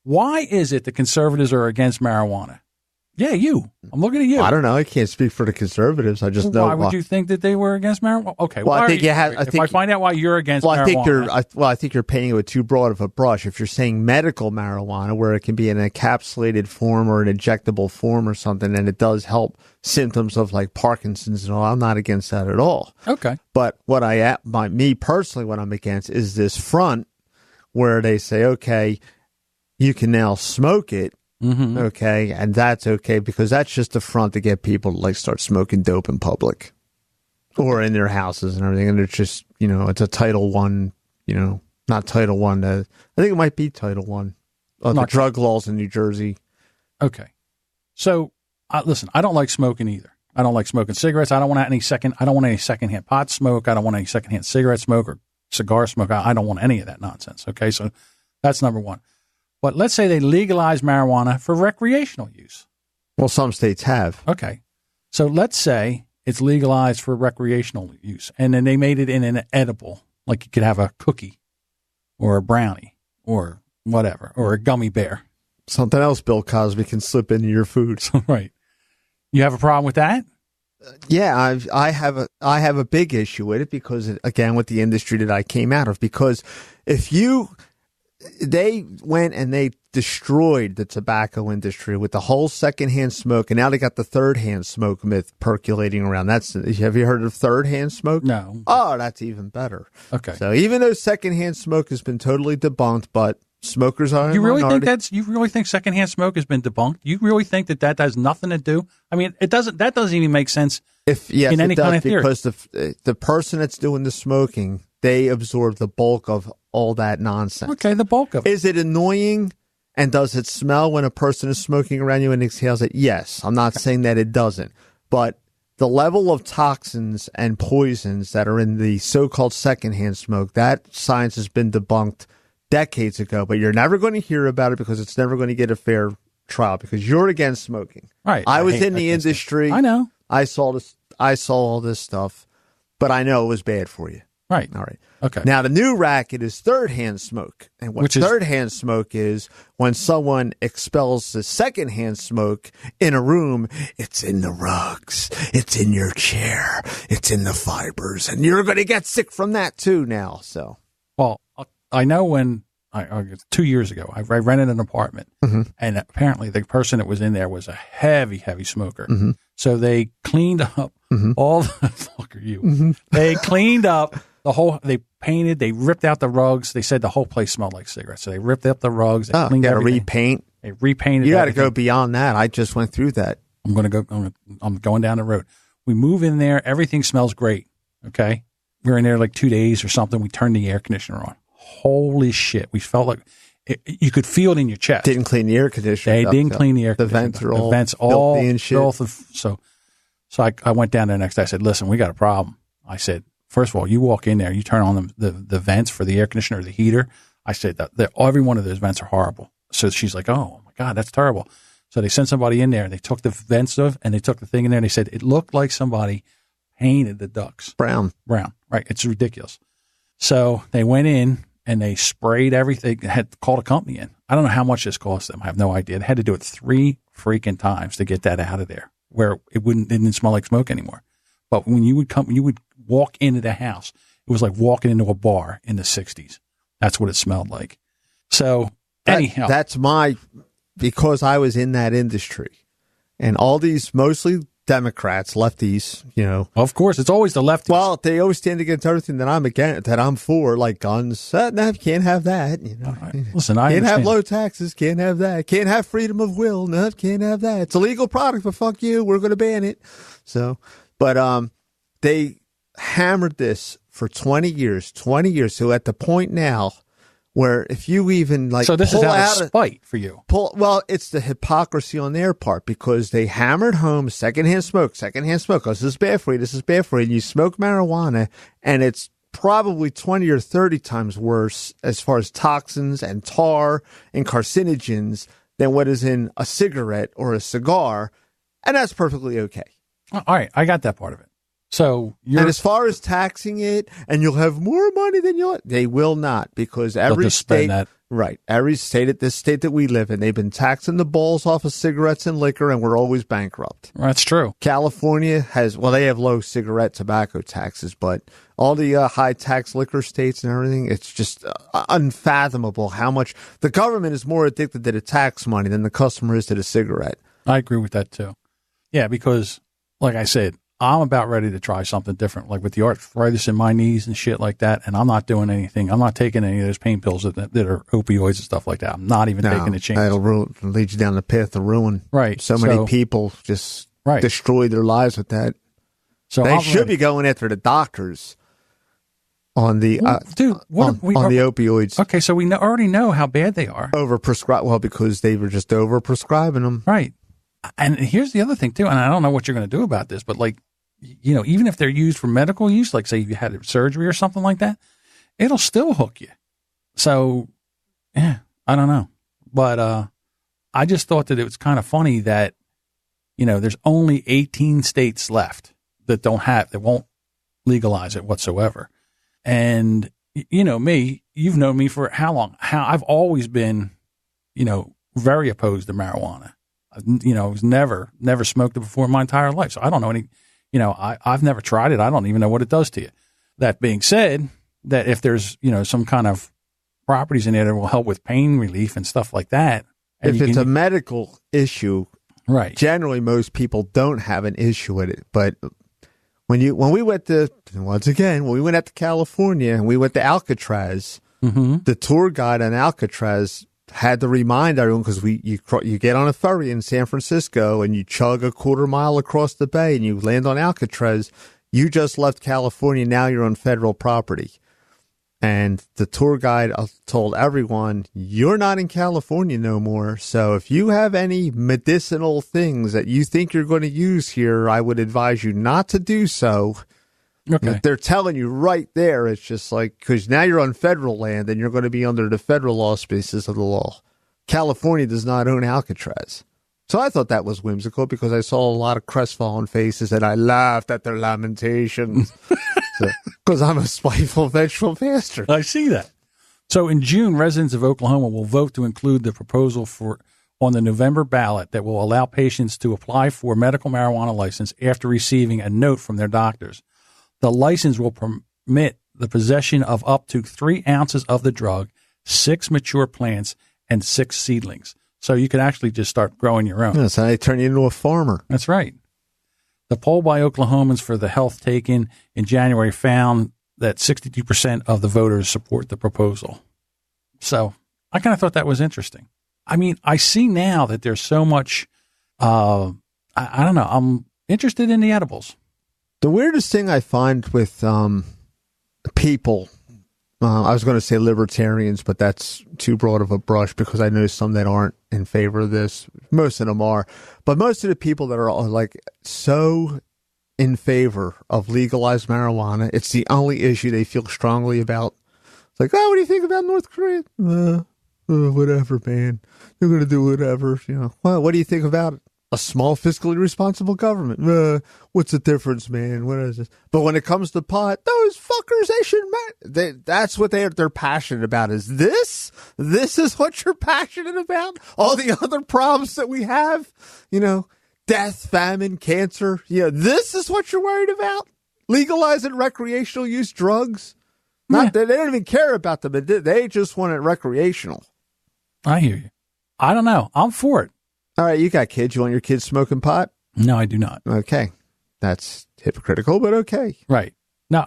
Why is it the conservatives are against marijuana? Yeah, you. I'm looking at you. I don't know. I can't speak for the conservatives. I just know. Why would you think that they were against marijuana? Okay. Well, I think if I find out why you're against marijuana. I think you're painting it with too broad of a brush. If you're saying medical marijuana, where it can be an encapsulated form or an injectable form or something, and it does help symptoms of like Parkinson's and all, I'm not against that at all. Okay. But what me personally, what I'm against is this front where they say, okay, you can now smoke it. Mm-hmm. Okay, and that's okay because that's just a front to get people to like start smoking dope in public or in their houses and everything. And it's just, it's a Title I, not Title I. I think it might be Title I of the drug laws in New Jersey. Okay. So, listen, I don't like smoking either. I don't like smoking cigarettes. I don't want any secondhand pot smoke. I don't want any secondhand cigarette smoke or cigar smoke. I don't want any of that nonsense. Okay, so that's number one. But let's say they legalize marijuana for recreational use. Well, some states have. Okay. So let's say it's legalized for recreational use, and then they made it in an edible, like you could have a cookie or a brownie or whatever, or a gummy bear. Something else Bill Cosby can slip into your food. Right. You have a problem with that? Yeah, I have a big issue with it because, again, with the industry that I came out of, because they went and they destroyed the tobacco industry with the whole secondhand smoke, and now they got the third-hand smoke myth percolating around. Have you heard of third-hand smoke? No. Oh, that's even better. Okay. So even though secondhand smoke has been totally debunked, but smokers are you really think secondhand smoke has been debunked? You really think that has nothing to do? I mean, that doesn't even make sense. In any kind of theory. Because the person that's doing the smoking, they absorb the bulk of all that nonsense. Okay, the bulk of it. Is it annoying and does it smell when a person is smoking around you and exhales it? Yes. I'm not saying that it doesn't. But the level of toxins and poisons that are in the so-called secondhand smoke, that science has been debunked decades ago. But you're never going to hear about it because it's never going to get a fair trial because you're against smoking. Right. I was in the industry. I know. I saw all this stuff, but I know it was bad for you. Right. All right. Okay. Now, the new racket is third-hand smoke. And what third-hand smoke is when someone expels the second-hand smoke in a room, it's in the rugs, it's in your chair, it's in the fibers, and you're going to get sick from that too now. So, well, I know when 2 years ago, I rented an apartment, mm-hmm. and apparently the person that was in there was a heavy, heavy smoker. Mm-hmm. So they cleaned up mm-hmm. all the fuck are you? Mm-hmm. They cleaned up the whole. They painted. They ripped out the rugs. They said the whole place smelled like cigarettes. So they ripped up the rugs. They cleaned everything. Repaint. They repainted. You got to go beyond that. I just went through that. I'm going down the road. We move in there. Everything smells great. Okay, we were in there like 2 days or something. We turned the air conditioner on. Holy shit! We felt like you could feel it in your chest. Didn't clean the air conditioner. They didn't clean the air conditioner. The vents are all filthy and shit. So I went down there the next day. I said, "Listen, we got a problem." I said, first of all, you walk in there, you turn on the vents for the air conditioner or the heater. I said that every one of those vents are horrible. So she's like, "Oh my God, that's terrible." So they sent somebody in there and they took the vents off and they took the thing in there and they said it looked like somebody painted the ducts brown. Right? It's ridiculous. So they went in and they sprayed everything. Had called a company in. I don't know how much this cost them. I have no idea. They had to do it 3 freaking times to get that out of there where it didn't smell like smoke anymore. But when you would walk into the house, it was like walking into a bar in the 60s. That's what it smelled like. So anyhow, because I was in that industry and all these mostly Democrats, lefties, Of course, it's always the lefties. Well, they always stand against everything that I'm for, like guns. No, can't have that. Listen, I can't understand. have low taxes. Can't have that. Can't have freedom of will. No, can't have that. It's a legal product, but fuck you. We're going to ban it. So, but they hammered this for 20 years. So at the point now where if you even so this is out of spite for you. It's the hypocrisy on their part because they hammered home secondhand smoke. This is bad for you. And you smoke marijuana, and it's probably 20 or 30 times worse as far as toxins and tar and carcinogens than what is in a cigarette or a cigar, and that's perfectly okay. All right, I got that part of it. So and as far as taxing it, and you'll have more money than they will not, because every state, every state, this state that we live in, they've been taxing the balls off of cigarettes and liquor, and we're always bankrupt. That's true. California they have low cigarette tobacco taxes, but all the high tax liquor states and everything, it's just unfathomable how much the government is more addicted to the tax money than the customer is to the cigarette. I agree with that too. Yeah, because like I said, I'm about ready to try something different, like with the arthritis in my knees and shit like that. And I'm not doing anything. I'm not taking any of those pain pills that are opioids and stuff like that. I'm not even taking a chance. That'll lead you down the path of ruin. Right. So many people just destroy their lives with that. So they should be going after the doctors on the on the opioids. Okay, so we already know how bad they are. Overprescribed. Well, because they were just overprescribing them. Right. And here's the other thing too, and I don't know what you're going to do about this, but like, even if they're used for medical use, like say you had surgery or something like that, it'll still hook you. So, yeah, I don't know. But I just thought that it was kind of funny that, there's only 18 states left that won't legalize it whatsoever. And, me, you've known me for how long? I've always been, very opposed to marijuana. I was never smoked it before in my entire life. So I don't know any, I've never tried it. I don't even know what it does to you. That being said, that if there's, some kind of properties in it that will help with pain relief and stuff like that. If it's a medical issue, right? Generally, most people don't have an issue with it. But when we went to California and we went to Alcatraz, the tour guide on Alcatraz had to remind everyone, because you get on a ferry in San Francisco and you chug a quarter mile across the bay and you land on Alcatraz. You just left California. Now you're on federal property. And the tour guide told everyone, you're not in California no more. So if you have any medicinal things that you think you're going to use here, I would advise you not to do so. Okay. They're telling you right there. It's just like, because now you're on federal land and you're going to be under the federal auspices of the law. California does not own Alcatraz. So I thought that was whimsical because I saw a lot of crestfallen faces and I laughed at their lamentations. Because I'm a spiteful, vengeful bastard. I see that. So in June, residents of Oklahoma will vote to include the proposal on the November ballot that will allow patients to apply for a medical marijuana license after receiving a note from their doctors. The license will permit the possession of up to 3 ounces of the drug, 6 mature plants, and 6 seedlings. So you can actually just start growing your own. That's how they turn you into a farmer. That's right. The poll by Oklahomans for the health taken in January found that 62% of the voters support the proposal. So I kind of thought that was interesting. I mean, I see now that there's so much, I don't know, I'm interested in the edibles. The weirdest thing I find with people, I was going to say libertarians, but that's too broad of a brush because I know some that aren't in favor of this. Most of them are. But most of the people that are like so in favor of legalized marijuana, it's the only issue they feel strongly about. It's like, oh, what do you think about North Korea? Whatever, man. They're going to do whatever. Well, what do you think about it? a small fiscally responsible government. What's the difference, man? What is this? But when it comes to pot, those fuckers, they should that's what they're passionate about. Is this? This is what you're passionate about? All the other problems that we have, death, famine, cancer. This is what you're worried about? Legalizing recreational use drugs? Not that they don't even care about them. They just want it recreational. I hear you. I don't know. I'm for it. All right, you got kids. You want your kids smoking pot? No, I do not. Okay. That's hypocritical, but okay. Right. No,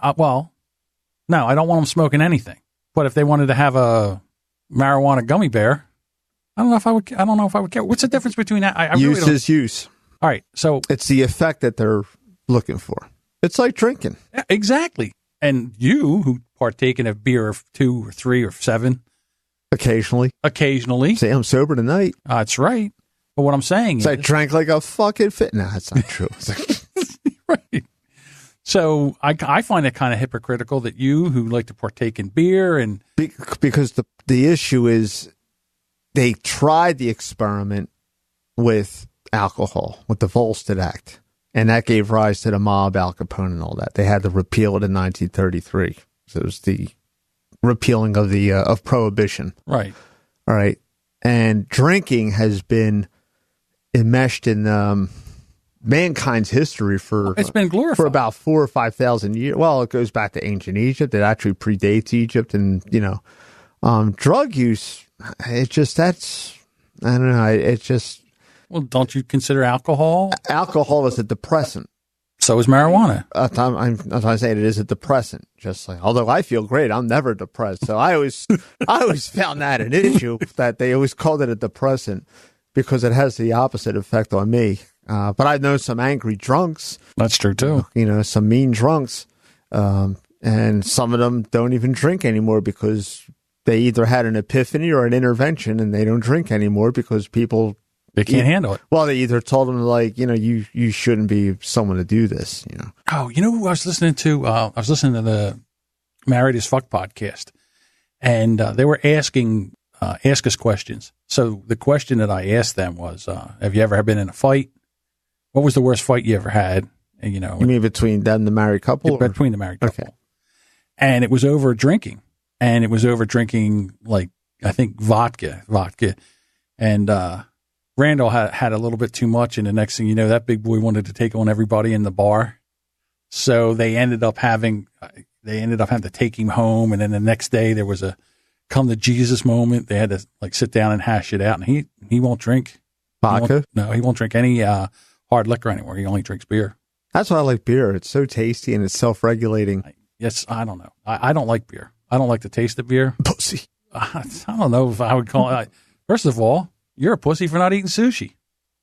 no, I don't want them smoking anything. But if they wanted to have a marijuana gummy bear, I don't know if I would care. What's the difference between that? I use really is use. All right. So it's the effect that they're looking for. It's like drinking. Yeah, exactly. And you who partake in a beer of 2 or 3 or 7. Occasionally. Say I'm sober tonight. That's right. But what I'm saying is, I drank like a fucking fit. No, that's not true. Right. So I find it kind of hypocritical that you who like to partake in beer and because the issue is they tried the experiment with alcohol with the Volstead Act, and that gave rise to the mob, Al Capone, and all that. They had to repeal it in 1933. So it was the repealing of the of prohibition. Right. All right. And drinking has been enmeshed in mankind's history it's been glorified for about 4,000 or 5,000 years. Well, it goes back to ancient Egypt. It actually predates Egypt, and drug use. I don't know. Well, don't you consider alcohol? Alcohol is a depressant. So is marijuana. I'm saying it is a depressant. Just like, although I feel great, I'm never depressed. So I always found that an issue that they always called it a depressant because it has the opposite effect on me. But I know some angry drunks. That's true too. Some mean drunks, and some of them don't even drink anymore because they either had an epiphany or an intervention, and they don't drink anymore because people. They can't handle it. Well, they either told them, you shouldn't be someone to do this, Oh, who I was listening to? I was listening to the Married as Fuck podcast, and they were asking ask us questions. So the question that I asked them was, have you ever been in a fight? What was the worst fight you ever had? And, you mean between them, the married couple? Between the married couple. Okay. And it was over drinking. And it was over drinking, like, I think vodka. And, Randall had a little bit too much, and the next thing you know, that big boy wanted to take on everybody in the bar. So they ended up having to take him home, and then the next day there was a come to Jesus moment. They had to sit down and hash it out, and he won't drink vodka. He won't drink any hard liquor anymore. He only drinks beer. That's why I like beer. It's so tasty and it's self-regulating. Yes, I don't know. I don't like beer. I don't like the taste of beer. Pussy. I don't know if I would call it. First of all, you're a pussy for not eating sushi.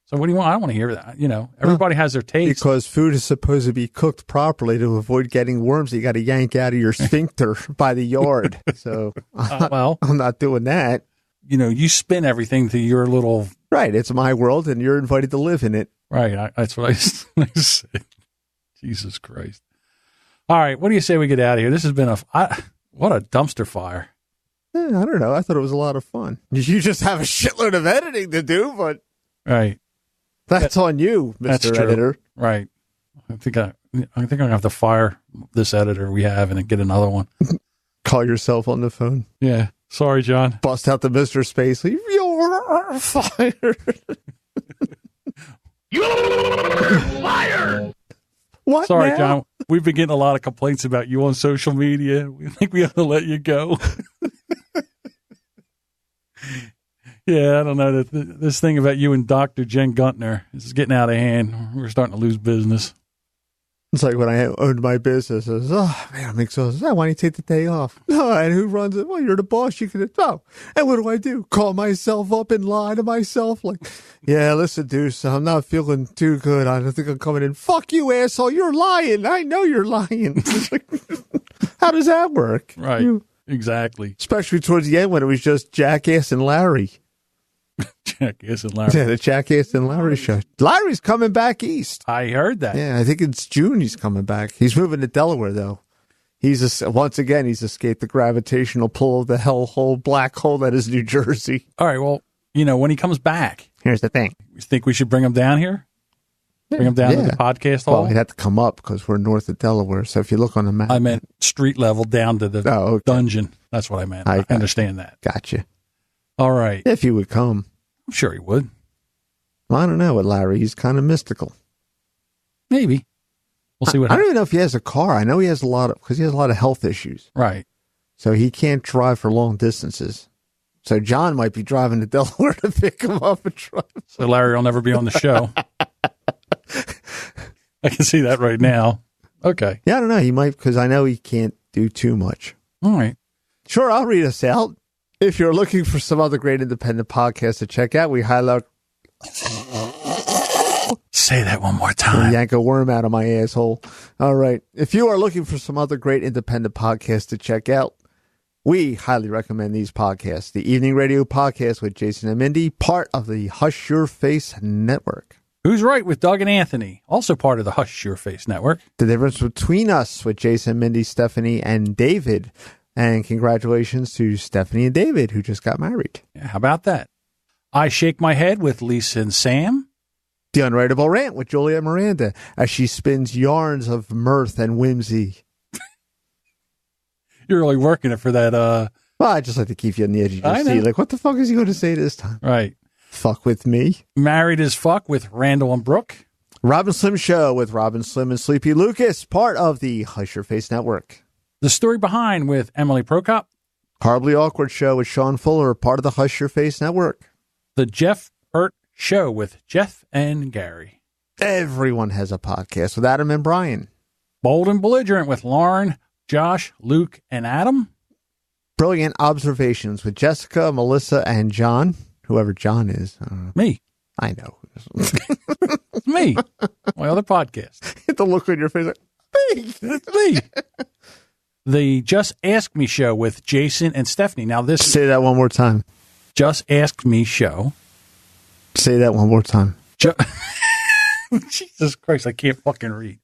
So what do you want? I don't want to hear that. Everybody has their taste. Because food is supposed to be cooked properly to avoid getting worms that you got to yank out of your sphincter by the yard. So, I'm not doing that. You spin everything to your little... Right. It's my world, and you're invited to live in it. Right. That's what I said. Jesus Christ. All right. What do you say we get out of here? This has been what a dumpster fire. I don't know. I thought it was a lot of fun. You just have a shitload of editing to do, but right, that's on you, Mr. Editor. Right. I think I'm gonna have to fire this editor we have and then get another one. Call yourself on the phone. Yeah. Sorry, John. Bust out the Mr. Spacely. You're fired. You're fired. What? Sorry, now? John. We've been getting a lot of complaints about you on social media. We think we have to let you go. Yeah, I don't know. This thing about you and Dr. Jen Guntner is getting out of hand. We're starting to lose business. It's like when I owned my business. I was, man, I'm exhausted. Why don't you take the day off? No, and who runs it? Well, you're the boss. You can. Oh, and what do? Call myself up and lie to myself? Like, yeah, listen, Deuce, I'm not feeling too good. I don't think I'm coming in. Fuck you, asshole. You're lying. I know you're lying. How does that work? Right. Exactly. Especially towards the end when it was just Jackass and Larry. Jackass and Larry. Yeah, the Jackass and Larry show. Larry's coming back east. I heard that. Yeah, I think it's June he's coming back. He's moving to Delaware, though. Once again, he's escaped the gravitational pull of the hellhole black hole that is New Jersey. All right, well, when he comes back. Here's the thing. You think we should bring him down here? Bring him down to the podcast hall? Well, he'd have to come up because we're north of Delaware. So if you look on the map. I meant street level down to the dungeon. That's what I meant. I understand that. Gotcha. All right. If he would come. I'm sure he would. Well, I don't know with Larry. He's kind of mystical. Maybe. We'll see what happens. I don't even know if he has a car. I know he has a lot of health issues. Right. So he can't drive for long distances. So John might be driving to Delaware to pick him up and drive. So Larry will never be on the show. I can see that right now. Okay. Yeah, I don't know. He might, because I know he can't do too much. All right. Sure, I'll read us out. If you're looking for some other great independent podcasts to check out, we highlight. Say that one more time. Yank a worm out of my asshole. All right. If you are looking for some other great independent podcasts to check out, we highly recommend these podcasts. The Evening Radio Podcast with Jason and Mindy, part of the Hush Your Face Network. Who's Right with Doug and Anthony, also part of the Hush Your Face Network. The Difference Between Us with Jason, Mindy, Stephanie, and David. And congratulations to Stephanie and David, who just got married. Yeah, how about that? I Shake My Head with Lisa and Sam. The Unwritable Rant with Julia Miranda, as she spins yarns of mirth and whimsy. You're really working it for that. Well, I just like to keep you on the edge of your seat. Like, what the fuck is he going to say this time? Right. Fuck with me. Married as Fuck with Randall and Brooke. Robin Slim Show with Robin Slim and Sleepy Lucas, part of the Hush Your Face Network. The Story Behind with Emily Prokop. Horribly Awkward Show with Sean Fuller, part of the Hush Your Face Network. The Jeff Hurt Show with Jeff and Gary. Everyone has a podcast with Adam and Brian. Bold and Belligerent with Lauren, Josh, Luke, and Adam. Brilliant Observations with Jessica, Melissa, and John. Whoever John is. Me. I know. It's me. My other podcast. Hit the look on your face like, me. It's me. The Just Ask Me Show with Jason and Stephanie. Now this. Say that one more time. Just Ask Me Show. Say that one more time. Jesus Christ, I can't fucking read.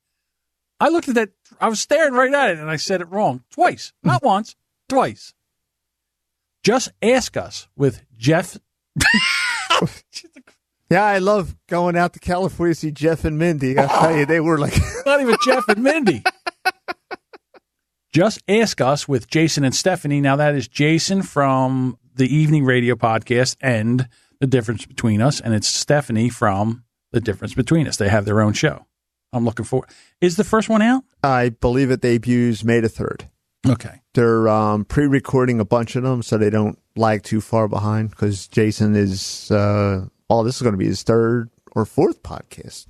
I looked at that. I was staring right at it and I said it wrong. Twice. Not once. Twice. Just Ask Us with Jeff. Yeah, I love going out to California to see Jeff and Mindy. I tell you, they were like not even Jeff and Mindy. Just Ask Us with Jason and Stephanie. Now that is Jason from the Evening Radio Podcast and The Difference Between Us, and it's Stephanie from The Difference Between Us. They have their own show. I'm looking for. Is the first one out? I believe it debuts May the 3rd. Okay. They're pre-recording a bunch of them so they don't lag too far behind, because Jason is, this is going to be his third or fourth podcast.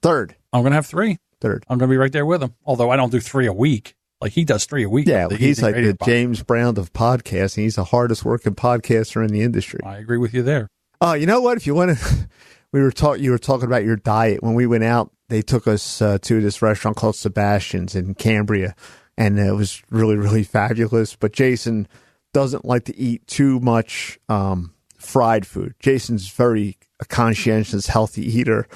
Third. I'm going to have three. Third. I'm going to be right there with him, although I don't do 3 a week. Like he does 3 a week. Yeah, he's like the James Brown of podcasting. He's the hardest working podcaster in the industry. I agree with you there. You know what? If you want to, you were talking about your diet. When we went out, they took us to this restaurant called Sebastian's in Cambria. And it was really, really fabulous. But Jason doesn't like to eat too much fried food. Jason's very a conscientious, healthy eater.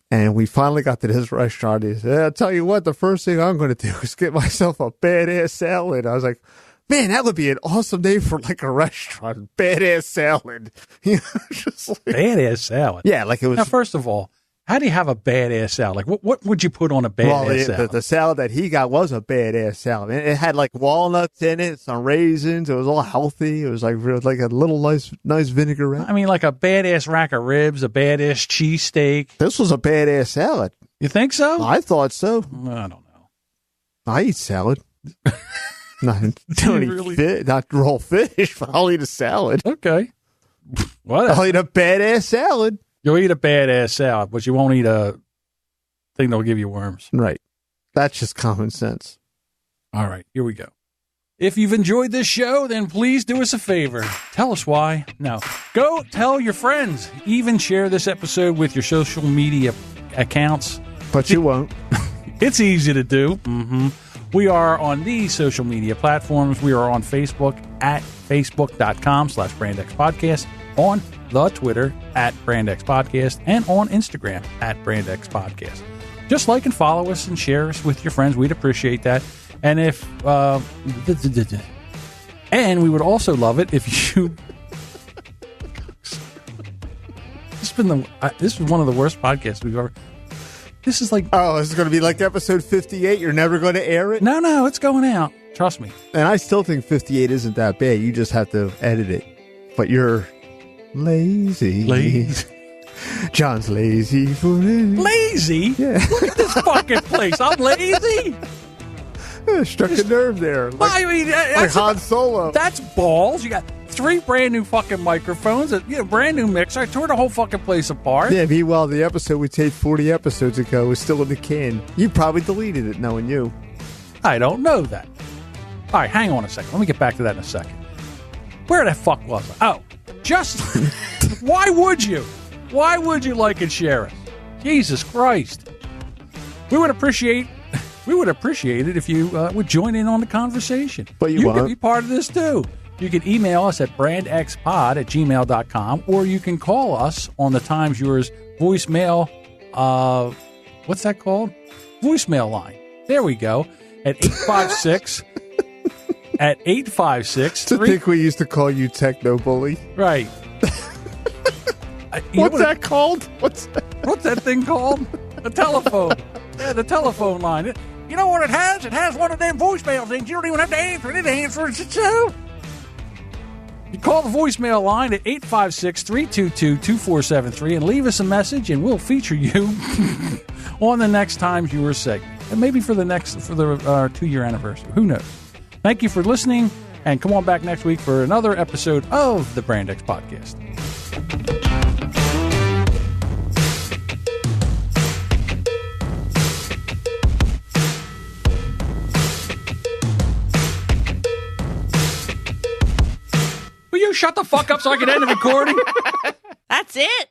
And we finally got to this restaurant. He said, I'll tell you what, the first thing I'm going to do is get myself a badass salad. I was like, man, that would be an awesome name for like a restaurant. Badass salad. You know, just like, badass salad. Yeah, like it was. Now, first of all, how do you have a badass salad? Like, what would you put on a badass salad? The salad that he got was a badass salad. It had like walnuts in it, some raisins. It was all healthy. It was like a little nice vinaigrette. I mean, like a badass rack of ribs, a badass cheesesteak. This was a badass salad. You think so? I thought so. I don't know. I eat salad. Not raw fish, but I'll eat a salad. Okay. What? I'll eat a badass salad. You'll eat a badass salad, but you won't eat a thing that'll give you worms. Right. That's just common sense. All right, here we go. If you've enjoyed this show, then please do us a favor. Tell us why. No. Go tell your friends. Even share this episode with your social media accounts. But you won't. It's easy to do. Mm-hmm. We are on these social media platforms. We are on Facebook at facebook.com/BrandXPodcast, on the Twitter at BrandXPodcast, and on Instagram at BrandXPodcast. Just like and follow us and share us with your friends. We'd appreciate that. And and we would also love it if you just this is one of the worst podcasts we've ever. This is like, oh, this is going to be like episode 58. You're never going to air it? No, it's going out. Trust me. And I still think 58 isn't that bad. You just have to edit it. But you're lazy. John's lazy for it. Lazy? Yeah. Look at this fucking place. I'm lazy. Struck a nerve there. Like, I mean, like Han Solo. That's balls. You got 3 brand new fucking microphones, a brand new mixer. I tore the whole fucking place apart. Yeah, meanwhile, the episode we taped 40 episodes ago is still in the can. You probably deleted it, knowing you. I don't know that. All right, hang on a second. Let me get back to that in a second. Where the fuck was I? Oh, just why would you? Why would you like and share us? Jesus Christ. We would appreciate it if you would join in on the conversation. But you won't. Can be part of this too. You can email us at brandxpod@gmail.com, or you can call us on the Times Yours voicemail. What's that called? Voicemail line. There we go. At 856. At 856. To think we used to call you Techno Bully. Right. What's that called? What's that thing called? The telephone. Yeah, the telephone line. You know what it has? It has one of them voicemail things. You don't even have to answer it. It answers itself. You call the voicemail line at 856-322-2473 and leave us a message, and we'll feature you on the next Times Yours segment. And maybe for the 2-year anniversary. Who knows? Thank you for listening, and come on back next week for another episode of the Brand X Podcast. Will you shut the fuck up so I can end the recording? That's it.